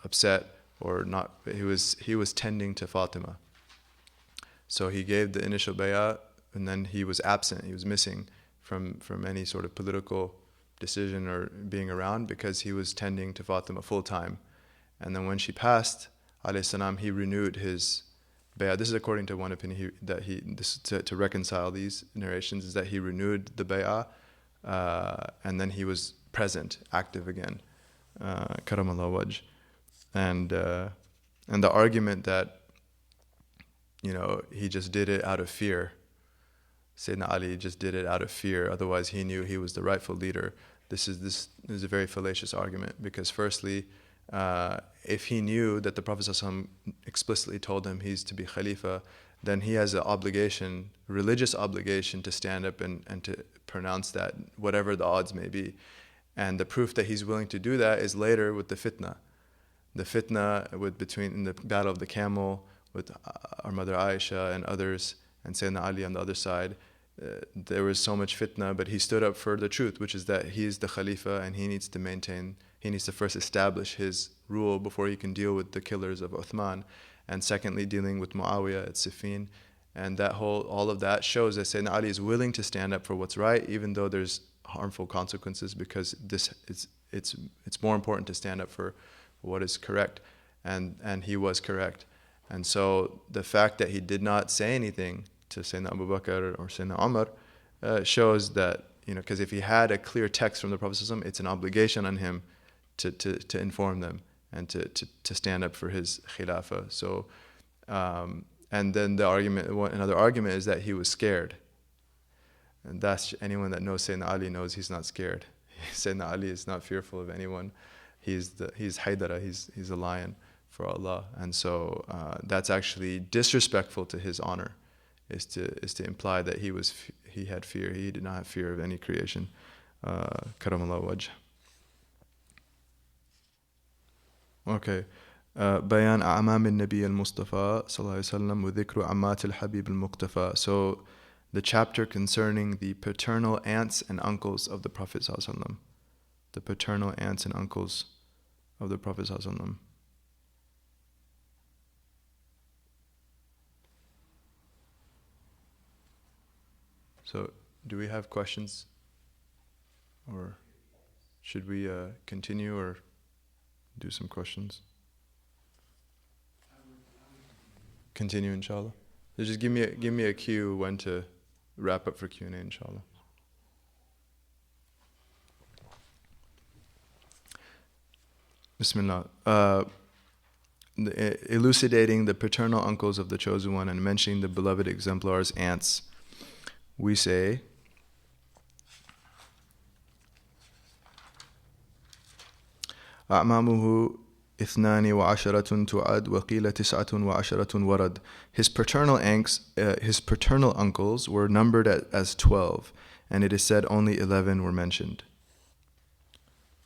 upset or not. He was tending to Fatima. So he gave the initial bay'ah, and then he was absent. He was missing from any sort of political decision or being around because he was tending to Fatima full time. And then when she passed, alayhi salam, he renewed his bay'ah. This is according to one opinion to reconcile these narrations, is that he renewed the bay'ah, and then he was present, active again. Karamallahu wajh. And the argument that he just did it out of fear. Sayyidina Ali just did it out of fear. Otherwise, he knew he was the rightful leader. This is a very fallacious argument, because firstly, if he knew that the Prophet ﷺ explicitly told him he's to be Khalifa, then he has a religious obligation to stand up and to pronounce that, whatever the odds may be. And the proof that he's willing to do that is later with the fitna. The fitna in the Battle of the Camel, with our mother Aisha and others, and Sayyidina Ali on the other side. There was so much fitna, but he stood up for the truth, which is that he is the Khalifa and he needs to first establish his rule before he can deal with the killers of Uthman, and secondly dealing with Muawiyah at Siffin. And all of that shows that Sayyidina Ali is willing to stand up for what's right, even though there's harmful consequences, because it's more important to stand up for what is correct, and he was correct. And so the fact that he did not say anything to Sayyidina Abu Bakr or Sayyidina Umar shows that, because if he had a clear text from the Prophet ﷺ, it's an obligation on him to inform them and to stand up for his khilafah. So, and then another argument is that he was scared. And that's, anyone that knows Sayyidina Ali knows he's not scared. Sayyidina Ali is not fearful of anyone. He's Haydara, he's a lion for Allah. And so that's actually disrespectful to his honor, is to imply that he had fear. He did not have fear of any creation Karamallahu wajh. Okay. بيان أعمام النبي المصطفى صلى الله عليه وسلم وذكر عمات الحبيب المقتفى. So the chapter concerning the paternal aunts and uncles of the Prophet صلى الله عليه وسلم. The paternal aunts and uncles of the Prophet صلى الله عليه وسلم. So do we have questions? Or should we continue or do some questions? Continue, inshallah. So just give me a cue when to wrap up for Q&A, inshallah. Bismillah. Elucidating the paternal uncles of the chosen one and mentioning the beloved exemplars, aunts, we say, أعمامه 12 تعد وقيل 19 ورد. His paternal uncles were numbered as 12, and it is said only 11 were mentioned.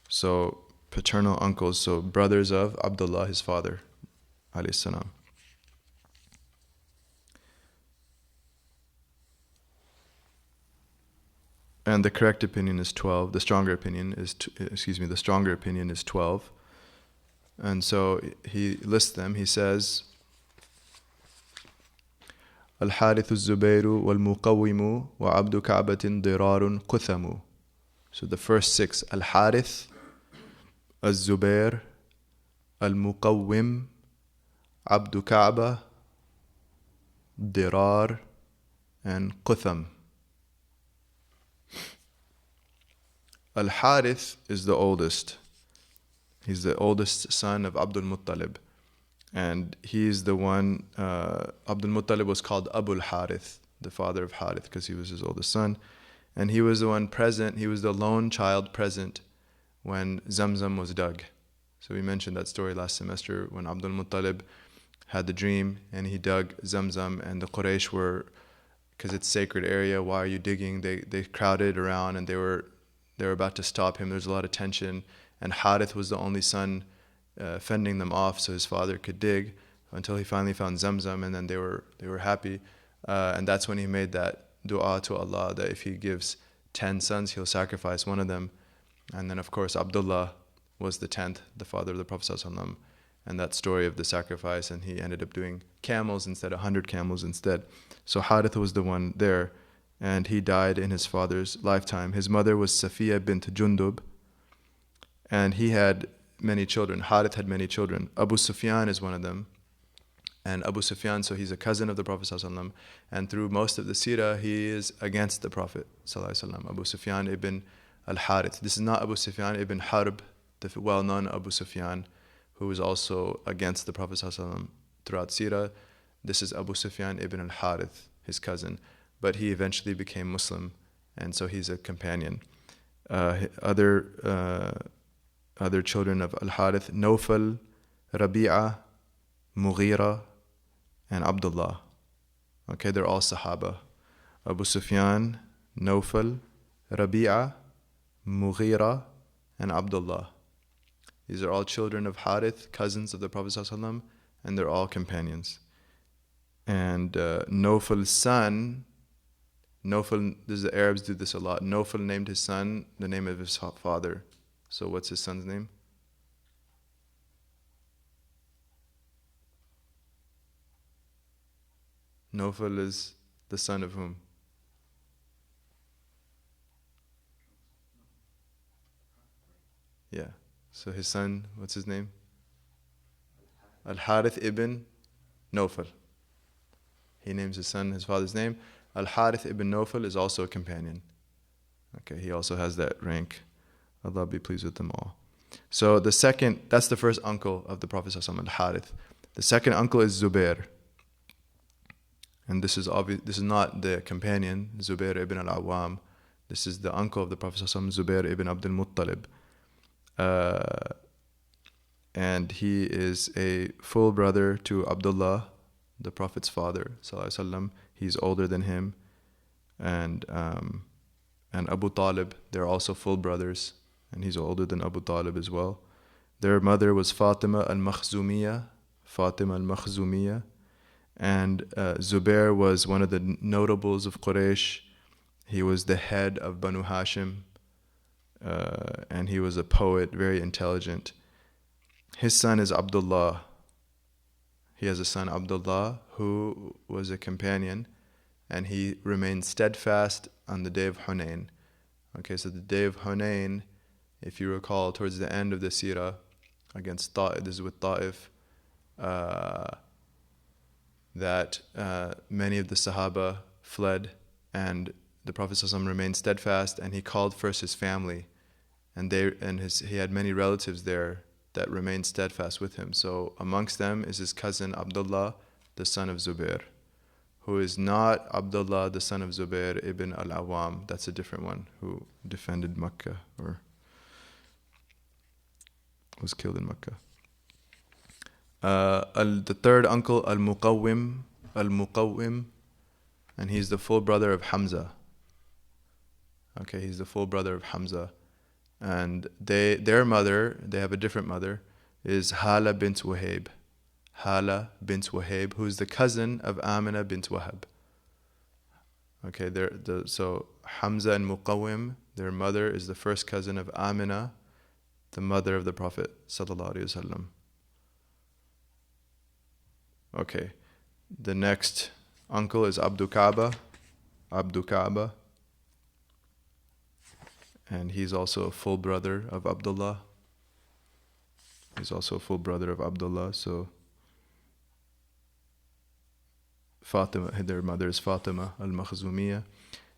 So paternal uncles, so brothers of Abdullah, his father, alayhi salam. And the correct opinion is 12. The stronger opinion is 12. And so he lists them. He says, Al-Haarith Zubair wal-Muqawwim wa Abdu Ka'batin dirarun Kutham. So the first 6, Al-Haarith, Al-Zubair, Al-Muqawwim, Abdu Ka'ba, Dirar, and Kutham. Al-Haarith is the oldest. He's the oldest son of Abd Al-Muttalib. And he's the one, Abd Al-Muttalib was called Abu Al-Haarith, the father of Harith, because he was his oldest son. And he was the one present, he was the lone child present when Zamzam was dug. So we mentioned that story last semester when Abd Al-Muttalib had the dream and he dug Zamzam, and the Quraysh were, because it's sacred area, why are you digging? They crowded around and they were about to stop him. There's a lot of tension. And Harith was the only son fending them off so his father could dig until he finally found Zamzam, and then they were happy. And that's when he made that dua to Allah that if he gives 10 sons, he'll sacrifice one of them. And then of course Abdullah was the 10th, the father of the Prophet ﷺ, and that story of the sacrifice, and he ended up doing camels instead, 100 camels instead. So Harith was the one there, and he died in his father's lifetime. His mother was Safiya bint Jundub, and he had many children. Harith had many children. Abu Sufyan is one of them. And Abu Sufyan, so he's a cousin of the Prophet ﷺ, and through most of the seerah, he is against the Prophet ﷺ. Abu Sufyan ibn Al-Harith. This is not Abu Sufyan ibn Harb, the well-known Abu Sufyan, who was also against the Prophet ﷺ throughout seerah. This is Abu Sufyan ibn Al-Harith, his cousin. But he eventually became Muslim, and so he's a companion. Other children of Al-Harith, Nawfal, Rabi'a, Mugheerah, and Abdullah. Okay, they're all Sahaba. Abu Sufyan, Nawfal, Rabi'a, Mugheerah, and Abdullah. These are all children of Harith, cousins of the Prophet ﷺ, and they're all companions. And Nawfal's son, the Arabs do this a lot. Nawfal named his son the name of his father. So what's his son's name? Nawfal is the son of whom? Yeah. So his son, what's his name? Al-Haarith Ibn Nawfal. He names his son his father's name. Al-Haarith Ibn Nawfal is also a companion. Okay, he also has that rank. Allah be pleased with them all. So that's the first uncle of the Prophet ﷺ, Al-Harith. The second uncle is Zubair. And this is obvious. This is not the companion, Zubair ibn al-Awwam. This is the uncle of the Prophet ﷺ, Zubair ibn Abd Al-Muttalib. And he is a full brother to Abdullah, the Prophet's father, ﷺ. He's older than him. And and Abu Talib. They're also full brothers, and he's older than Abu Talib as well. Their mother was Fatimah Al-Makhzumiyah, and Zubair was one of the notables of Quraysh. He was the head of Banu Hashim, and he was a poet, very intelligent. His son is Abdullah. He has a son, Abdullah, who was a companion, and he remained steadfast on the day of Hunayn. Okay, so the day of Hunayn, if you recall, towards the end of the seerah, against Ta'if, this is with Ta'if, that many of the Sahaba fled, and the Prophet ﷺ remained steadfast, and he called first his family, and he had many relatives there that remained steadfast with him. So amongst them is his cousin Abdullah, the son of Zubair, who is not Abdullah, the son of Zubair ibn al-Awwam. That's a different one, who defended Makkah or was killed in Makkah. The third uncle, Al-Muqawwim, and he's the full brother of Hamzah. Okay, he's the full brother of Hamzah. And their mother, they have a different mother, is Hala bint Wahab. Hala bint Wahab, who is the cousin of Amina bint Wahab. Okay, so Hamzah and Muqawwim, their mother is the first cousin of Amina, the mother of the Prophet sallallahu alaihi wasallam. Okay, the next uncle is Abdu Kaaba, and he's also a full brother of Abdullah. So Fatima, their mother is Fatimah Al-Makhzumiyah.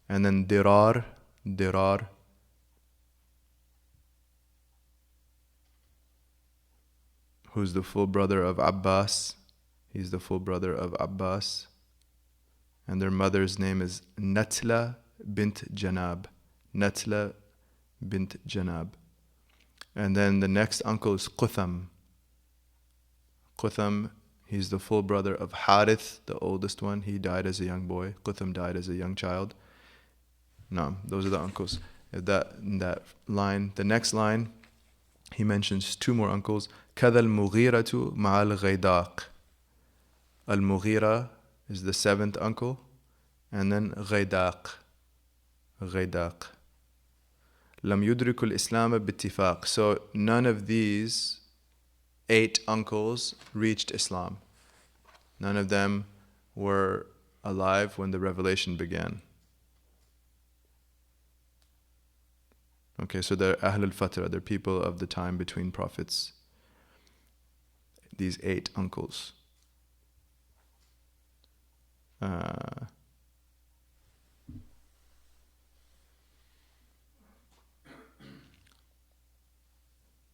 And then Dirar, who's the full brother of Abbas. He's the full brother of Abbas. And their mother's name is Natla bint Janab. And then the next uncle is Kutham. He's the full brother of Harith, the oldest one. He died as a young boy. Kutham died as a young child. No, those are the uncles. That line, the next line, he mentions two more uncles. كَذَا الْمُغِيرَةُ مَعَ الْغَيْدَاقِ. Al-Mughira is the seventh uncle. And then Ghaidaq. لم يدرك الإسلام باتفاق. So none of these 8 uncles reached Islam. None of them were alive when the revelation began. Okay, so they're Ahl Al-Fatra, they're people of the time between prophets. These 8 uncles.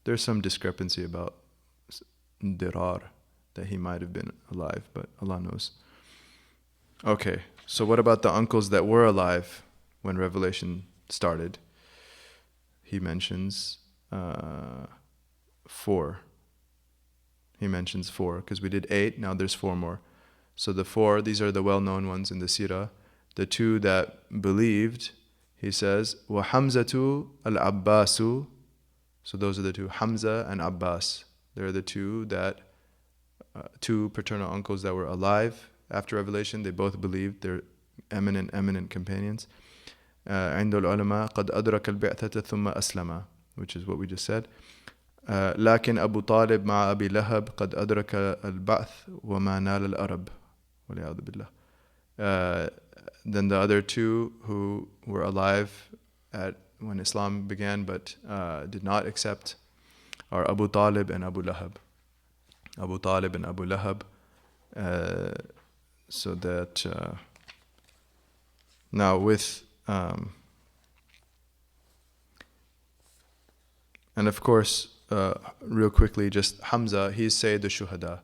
There's some discrepancy about Dirar, that he might have been alive, but Allah knows. Okay, so what about the uncles that were alive when revelation started? He mentions 4. He mentions 4, because we did 8, now there's 4 more. So the 4, these are the well-known ones in the seerah. The 2 that believed, he says, وَحَمْزَةُ الْعَبَّاسُ. So those are the 2, Hamzah and Abbas. They're the 2 that, 2 paternal uncles that were alive after revelation. They both believed. They're eminent companions. عند العلماء قد أدرك البعثة ثم أسلم, which is what we just said. لكن أبو طالب مع أبي لهب قد أدرك البعث وما نال الأرب والعياذ بالله. Then the other 2 who were alive when Islam began but did not accept are Abu Taalib and Abu Lahab. So that now with and of course real quickly, just Hamzah, he's Sayyid al-Shuhada.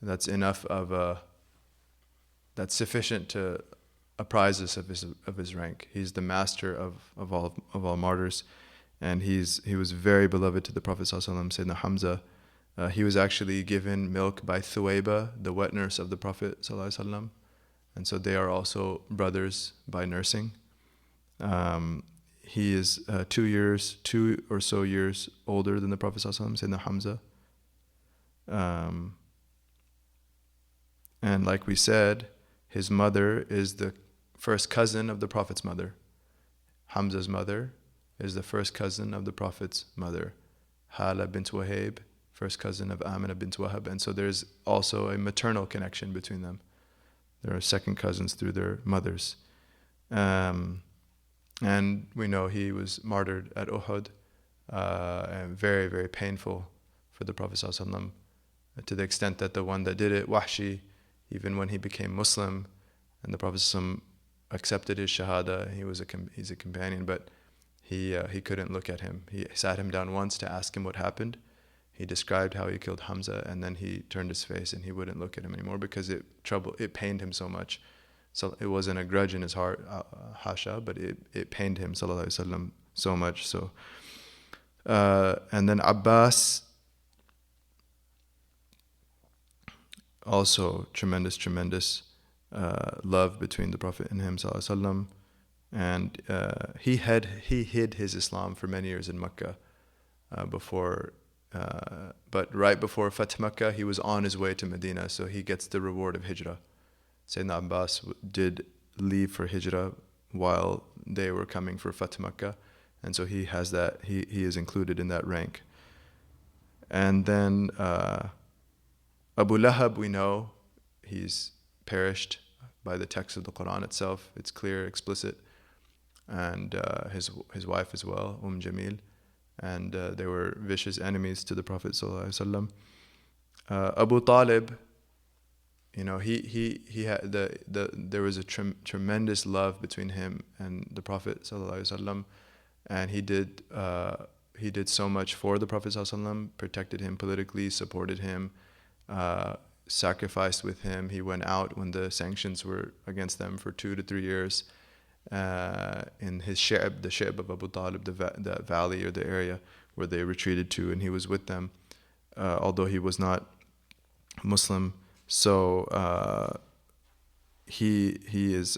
That's enough that's sufficient to apprise us of his rank. He's the master of all martyrs, and he was very beloved to the Prophet ﷺ. Sayyidina Hamzah, he was actually given milk by Thuwayba, the wet nurse of the Prophet ﷺ, and so they are also brothers by nursing. He is 2 or so years older than the Prophet ﷺ, Sayyidina Hamzah. And like we said, his mother is the first cousin of the Prophet's mother. Hamza's mother is the first cousin of the Prophet's mother. Hala bint Wahab, first cousin of Amina bint Wahab. And so there's also a maternal connection between them. There are second cousins through their mothers. And we know he was martyred at Uhud, and very, very painful for the Prophet ﷺ, to the extent that the one that did it, Wahshi, even when he became Muslim and the Prophet ﷺ accepted his shahada, he's a companion, but he couldn't look at him. He sat him down once to ask him what happened. He described how he killed Hamzah, and then he turned his face and he wouldn't look at him anymore because it pained him so much. So it wasn't a grudge in his heart, hasha, but it pained him, sallallahu alaihi wasallam, so much. So, and then Abbas, also tremendous love between the Prophet and him, sallallahu alaihi wasallam. And he hid his Islam for many years in Mecca, but right before Fath Mecca, he was on his way to Medina, so he gets the reward of Hijrah. Sayyidina Abbas did leave for Hijrah while they were coming for Fath Mecca, and so he has that. He is included in that rank. And then Abu Lahab, we know he's perished by the text of the Quran itself. It's clear, explicit, and his wife as well, Jamil, and they were vicious enemies to the Prophet sallallahu alaihi wasallam. Abu Taalib, you know, he had there was a tremendous love between him and the Prophet sallallahu alaihi wasallam, and he did so much for the Prophet sallallahu alaihi wasallam, protected him politically, supported him, sacrificed with him. He went out when the sanctions were against them for 2 to 3 years in his Shi'b, the Shi'b of Abu Talib, the valley or the area where they retreated to, and he was with them, although he was not Muslim. So he is,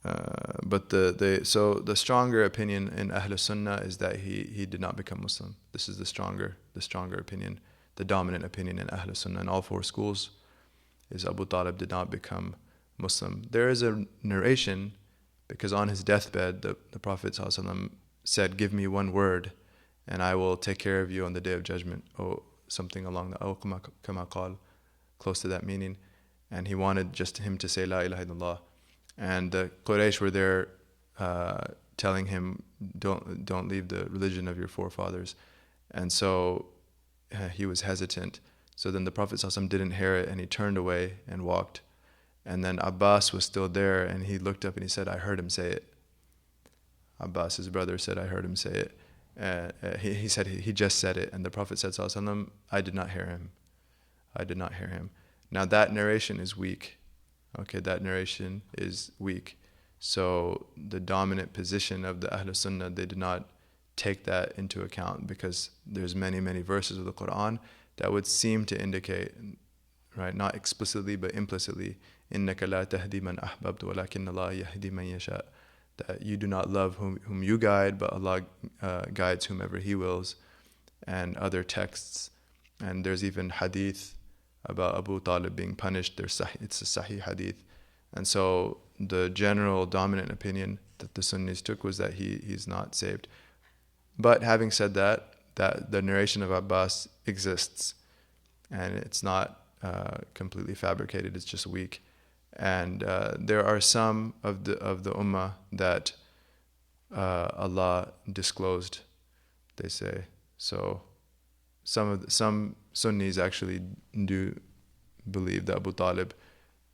but the stronger opinion in Ahl Sunnah is that he did not become Muslim. This is the stronger opinion. The dominant opinion in Ahl Sunnah in all 4 schools is Abu Talib did not become Muslim. There is a narration, because on his deathbed, the Prophet ﷺ said, "Give me one word, and I will take care of you on the Day of Judgment," or something along the kama qal, close to that meaning. And he wanted just him to say La ilaha illallah. And the Quraysh were there telling him, don't leave the religion of your forefathers. And so he was hesitant. So then the Prophet ﷺ didn't hear it, and he turned away and walked. And then Abbas was still there, and he looked up and he said, "I heard him say it." Abbas, his brother, said, "I heard him say it." He said he just said it, and the Prophet said, sallallahu alaihi wasallam, "I did not hear him. I did not hear him." Now that narration is weak. Okay, that narration is weak. So the dominant position of the Ahl Sunnah, they did not take that into account, because there's many verses of the Quran that would seem to indicate, right, not explicitly but implicitly, إِنَّكَ لَا تَهْدِي مَنْ أَحْبَبْتَ وَلَكِنَّ اللَّهَ يَهْدِي مَنْ يَشَاءُ, that you do not love whom you guide, but Allah guides whomever He wills, and other texts. And there's even hadith about Abu Talib being punished. It's a sahih hadith. And so the general dominant opinion that the Sunnis took was that he's not saved. But having said that the narration of Abbas exists, and it's not completely fabricated, it's just weak. And there are some of the ummah that Allah disclosed, they say. So some Sunnis actually do believe that Abu Talib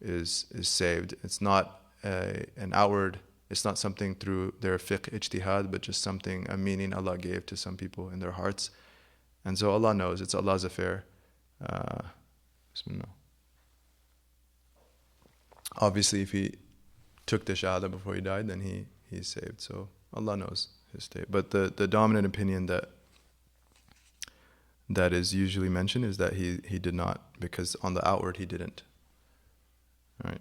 is saved. It's not an outward, it's not something through their fiqh ijtihad, but just something, a meaning Allah gave to some people in their hearts. And so Allah knows, it's Allah's affair. Bismillah. Obviously, if he took the shahada before he died, then he's saved. So Allah knows his state. But the dominant opinion that is usually mentioned is that he did not, because on the outward he didn't. Right.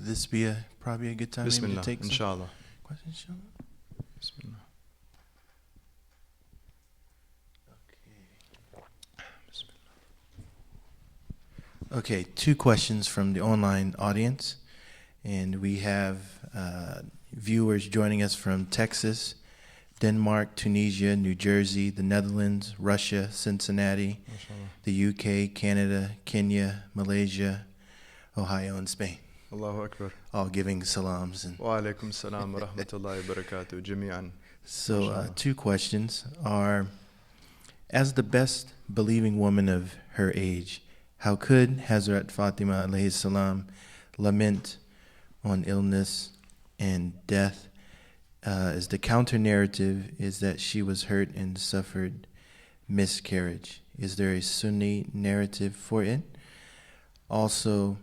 would this be probably a good time maybe to Bismillah, take some inshallah. questions? Inshallah. Bismillah. Okay, 2 questions from the online audience. And we have viewers joining us from Texas, Denmark, Tunisia, New Jersey, the Netherlands, Russia, Cincinnati, the UK, Canada, Kenya, Malaysia, Ohio, and Spain. Allahu Akbar. All giving salams. And Wa alaikum salam wa rahmatullahi wa barakatuh. Jami'an. so 2 questions are, as the best believing woman of her age, how could Hazrat Fatimah alayhi salam lament on illness and death, as the counter narrative is that she was hurt and suffered miscarriage? Is there a Sunni narrative for it? Also,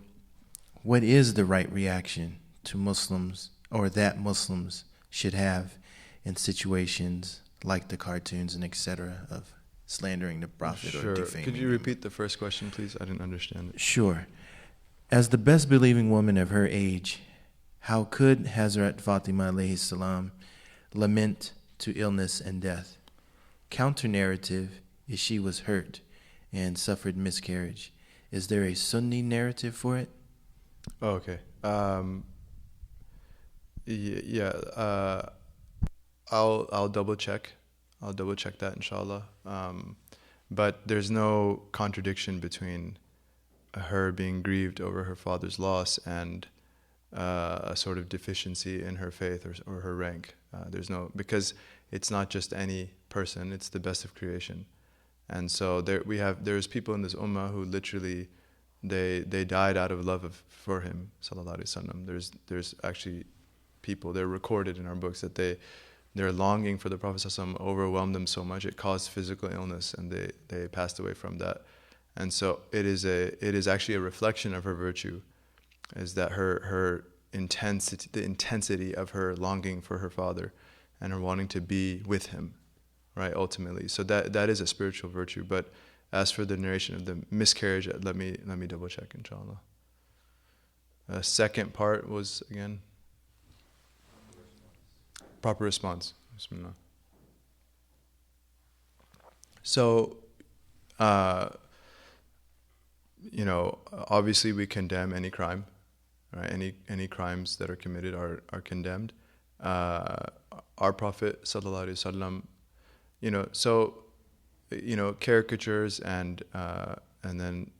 what is the right reaction to Muslims, or that Muslims should have in situations like the cartoons and etc. of slandering the Prophet or defaming Could you him? repeat the first question, please? I didn't understand it. Sure. As the best believing woman of her age, how could Hazrat Fatimah alayhi salam lament to illness and death? Counter narrative is she was hurt and suffered miscarriage. Is there a Sunni narrative for it? Oh, okay. I'll double check. I'll double check that, inshallah. But there's no contradiction between her being grieved over her father's loss and a sort of deficiency in her faith or her rank. There's no, because it's not just any person; it's the best of creation. And so there's people in this ummah who literally they died out of love for him, sallallahu alaihi wasallam. There's actually people, they're recorded in our books, that their longing for the Prophet sallallahu alaihi wasallam overwhelmed them so much it caused physical illness, and they passed away from that. And so it is actually a reflection of her virtue, is that her intensity, the intensity of her longing for her father and her wanting to be with him, right, ultimately. So that is a spiritual virtue. But as for the narration of the miscarriage, let me double check, inshallah. Second part was, again, proper response. Bismillah. So, obviously we condemn any crime, right? Any crimes that are committed are condemned. Our Prophet sallallahu alaihi wasallam, caricatures and then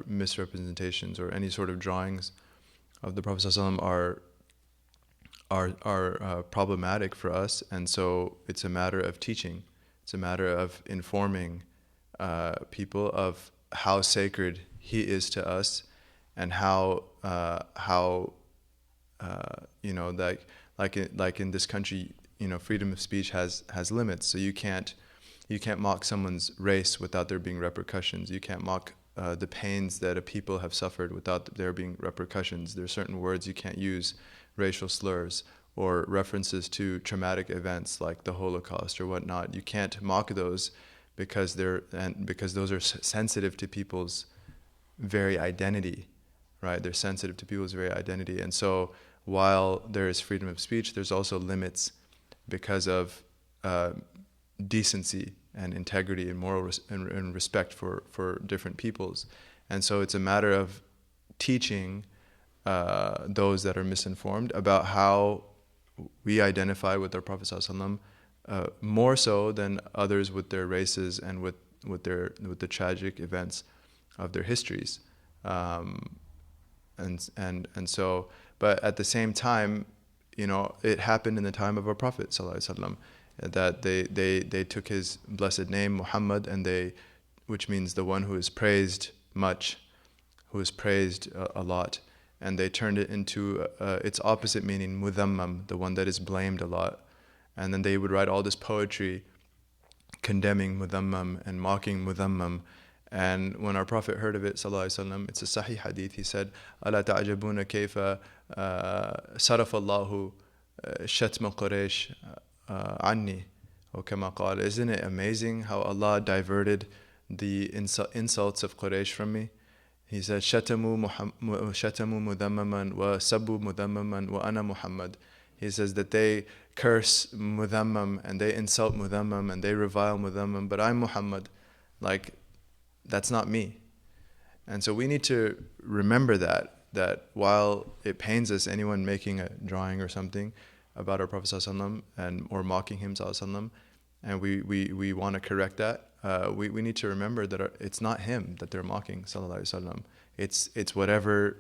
misrepresentations or any sort of drawings of the Prophet sallallahu alaihi wasallam are problematic for us, and so it's a matter of teaching. It's a matter of informing people of how sacred he is to us, and how like in this country, freedom of speech has limits. So you can't mock someone's race without there being repercussions. You can't mock the pains that a people have suffered without there being repercussions. There are certain words you can't use, racial slurs or references to traumatic events like the Holocaust or whatnot. You can't mock those because those are sensitive to people's very identity, right? They're sensitive to people's very identity. And so while there is freedom of speech, there's also limits because of decency and integrity and moral and respect for different peoples. And so it's a matter of teaching those that are misinformed about how we identify with our Prophet ﷺ, more so than others with their races and with the tragic events of their histories. And so, but at the same time, it happened in the time of our Prophet ﷺ, that they took his blessed name Muhammad, and which means the one who is praised much, who is praised a lot, and they turned it into its opposite meaning, mudhammam, the one that is blamed a lot. And then they would write all this poetry condemning mudhammam and mocking mudhammam. And when our Prophet heard of it, sallallahu alaihi wasallam, it's a sahih hadith, he said, "Ala ta'jabuna kayfa saraf Allahu shatma Quraysh anni," or kama qala. Isn't it amazing how Allah diverted the insults of Quraysh from me? He said, شتموا مذمما وسبوا مذمما وأنا Muhammad. He says that they curse Mudhammam and they insult Mudhammam and they revile Mudhammam, but I'm Muhammad. Like, that's not me. And so we need to remember that while it pains us, anyone making a drawing or something about our Prophet ﷺ or mocking him ﷺ, and we want to correct that, we need to remember that it's not him that they're mocking sallallahu alaihi wasallam. It's whatever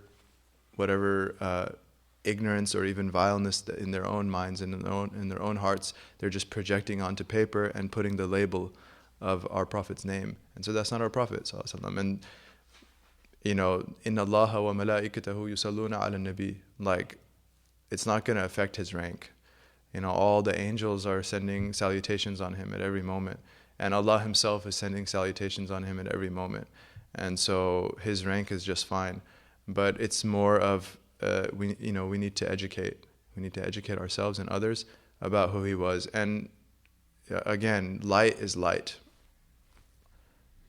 ignorance or even vileness in their own minds and in their own hearts they're just projecting onto paper and putting the label of our Prophet's name. And so that's not our Prophet sallallahu alaihi wasallam. And inna Allaha wa malaikatahu yusalluna ala nabi, like, it's not going to affect his rank. All the angels are sending salutations on him at every moment, and Allah himself is sending salutations on him at every moment, and so his rank is just fine. But it's more of we need to educate ourselves and others about who he was. And again, light is light.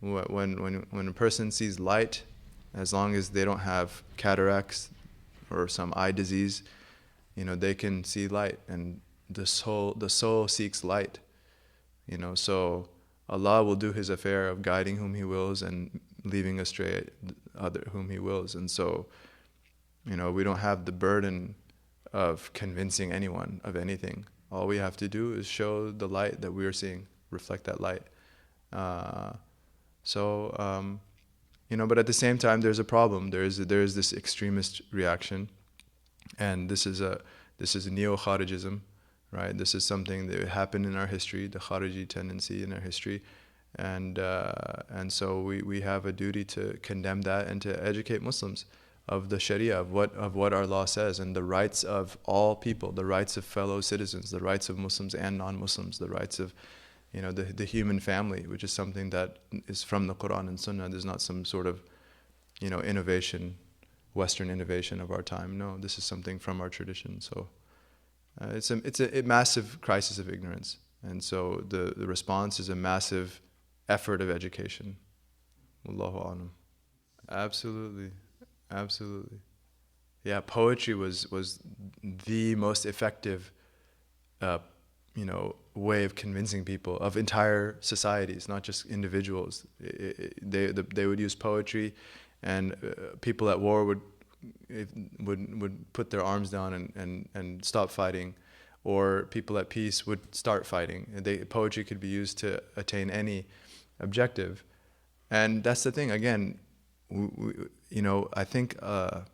When a person sees light, as long as they don't have cataracts or some eye disease, they can see light, and the soul seeks light. So Allah will do his affair of guiding whom he wills and leaving astray whom he wills. And so, we don't have the burden of convincing anyone of anything. All we have to do is show the light that we are seeing, reflect that light. But at the same time, there's a problem. There is this extremist reaction, and this is neo-Kharijism, right? This is something that happened in our history, the Khariji tendency in our history, and so we have a duty to condemn that and to educate Muslims of the Sharia, of what our law says, and the rights of all people, the rights of fellow citizens, the rights of Muslims and non-Muslims, the rights of the human family, which is something that is from the Quran and Sunnah. There's not some sort of innovation, Western innovation of our time. No, this is something from our tradition. So it's a massive crisis of ignorance, and so the response is a massive effort of education. Wallahu a'lam. Absolutely. Yeah, poetry was the most effective way of convincing people of entire societies, not just individuals. They would use poetry, and people at war would put their arms down and stop fighting, or people at peace would start fighting. Poetry could be used to attain any objective, and that's the thing. Again, I think a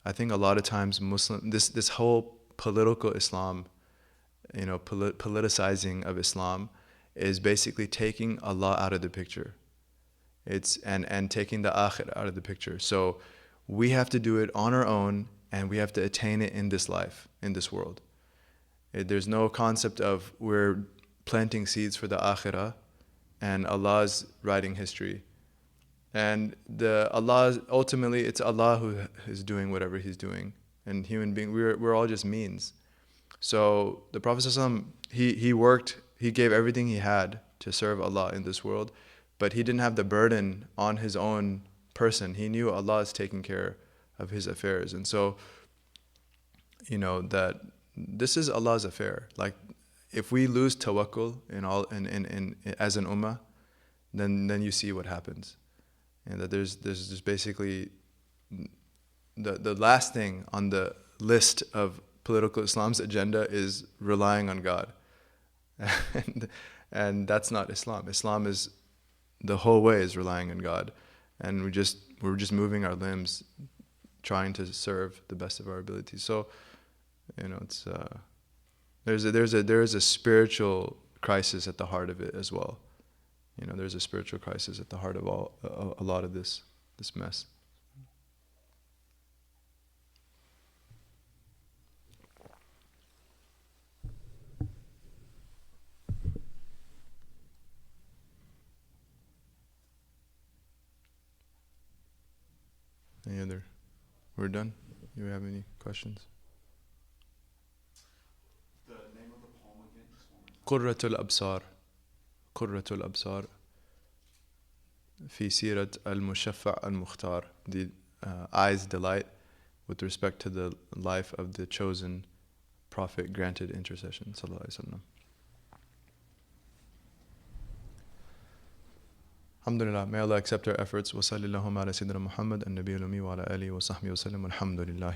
lot of times this whole political Islam, politicizing of Islam, is basically taking Allah out of the picture. And taking the akhirah out of the picture. So we have to do it on our own, and we have to attain it in this life, in this world. There's no concept of we're planting seeds for the akhirah, and Allah's writing history. And ultimately, it's Allah who is doing whatever He's doing, and human being, we're all just means. So the Prophet ﷺ, he worked, he gave everything he had to serve Allah in this world, but he didn't have the burden on his own person. He knew Allah is taking care of his affairs, and so that this is Allah's affair. Like, if we lose tawakkul as an ummah, then you see what happens. And that there's just basically the last thing on the list of political Islam's agenda is relying on God, and that's not Islam. Islam is the whole way is relying on God, and we're just moving our limbs, trying to serve the best of our ability. So, it's there is a spiritual crisis at the heart of it as well. There's a spiritual crisis at the heart of a lot of this mess. Any other? We're done? Do you have any questions? The name of the poem again, just one more time. Qurratul Absar. Qurratul Absar. في سيرة Al-Mushafah Al-Mukhtar, the eyes delight with respect to the life of the chosen Prophet granted intercession sallallahu alaihi wasallam. Alhamdulillah, may Allah accept our efforts. Wa sallallahu ala Sayyidina Muhammad an-Nabiyyul Ummi wa ala alihi wa sahbihi wa sallam. Alhamdulillah.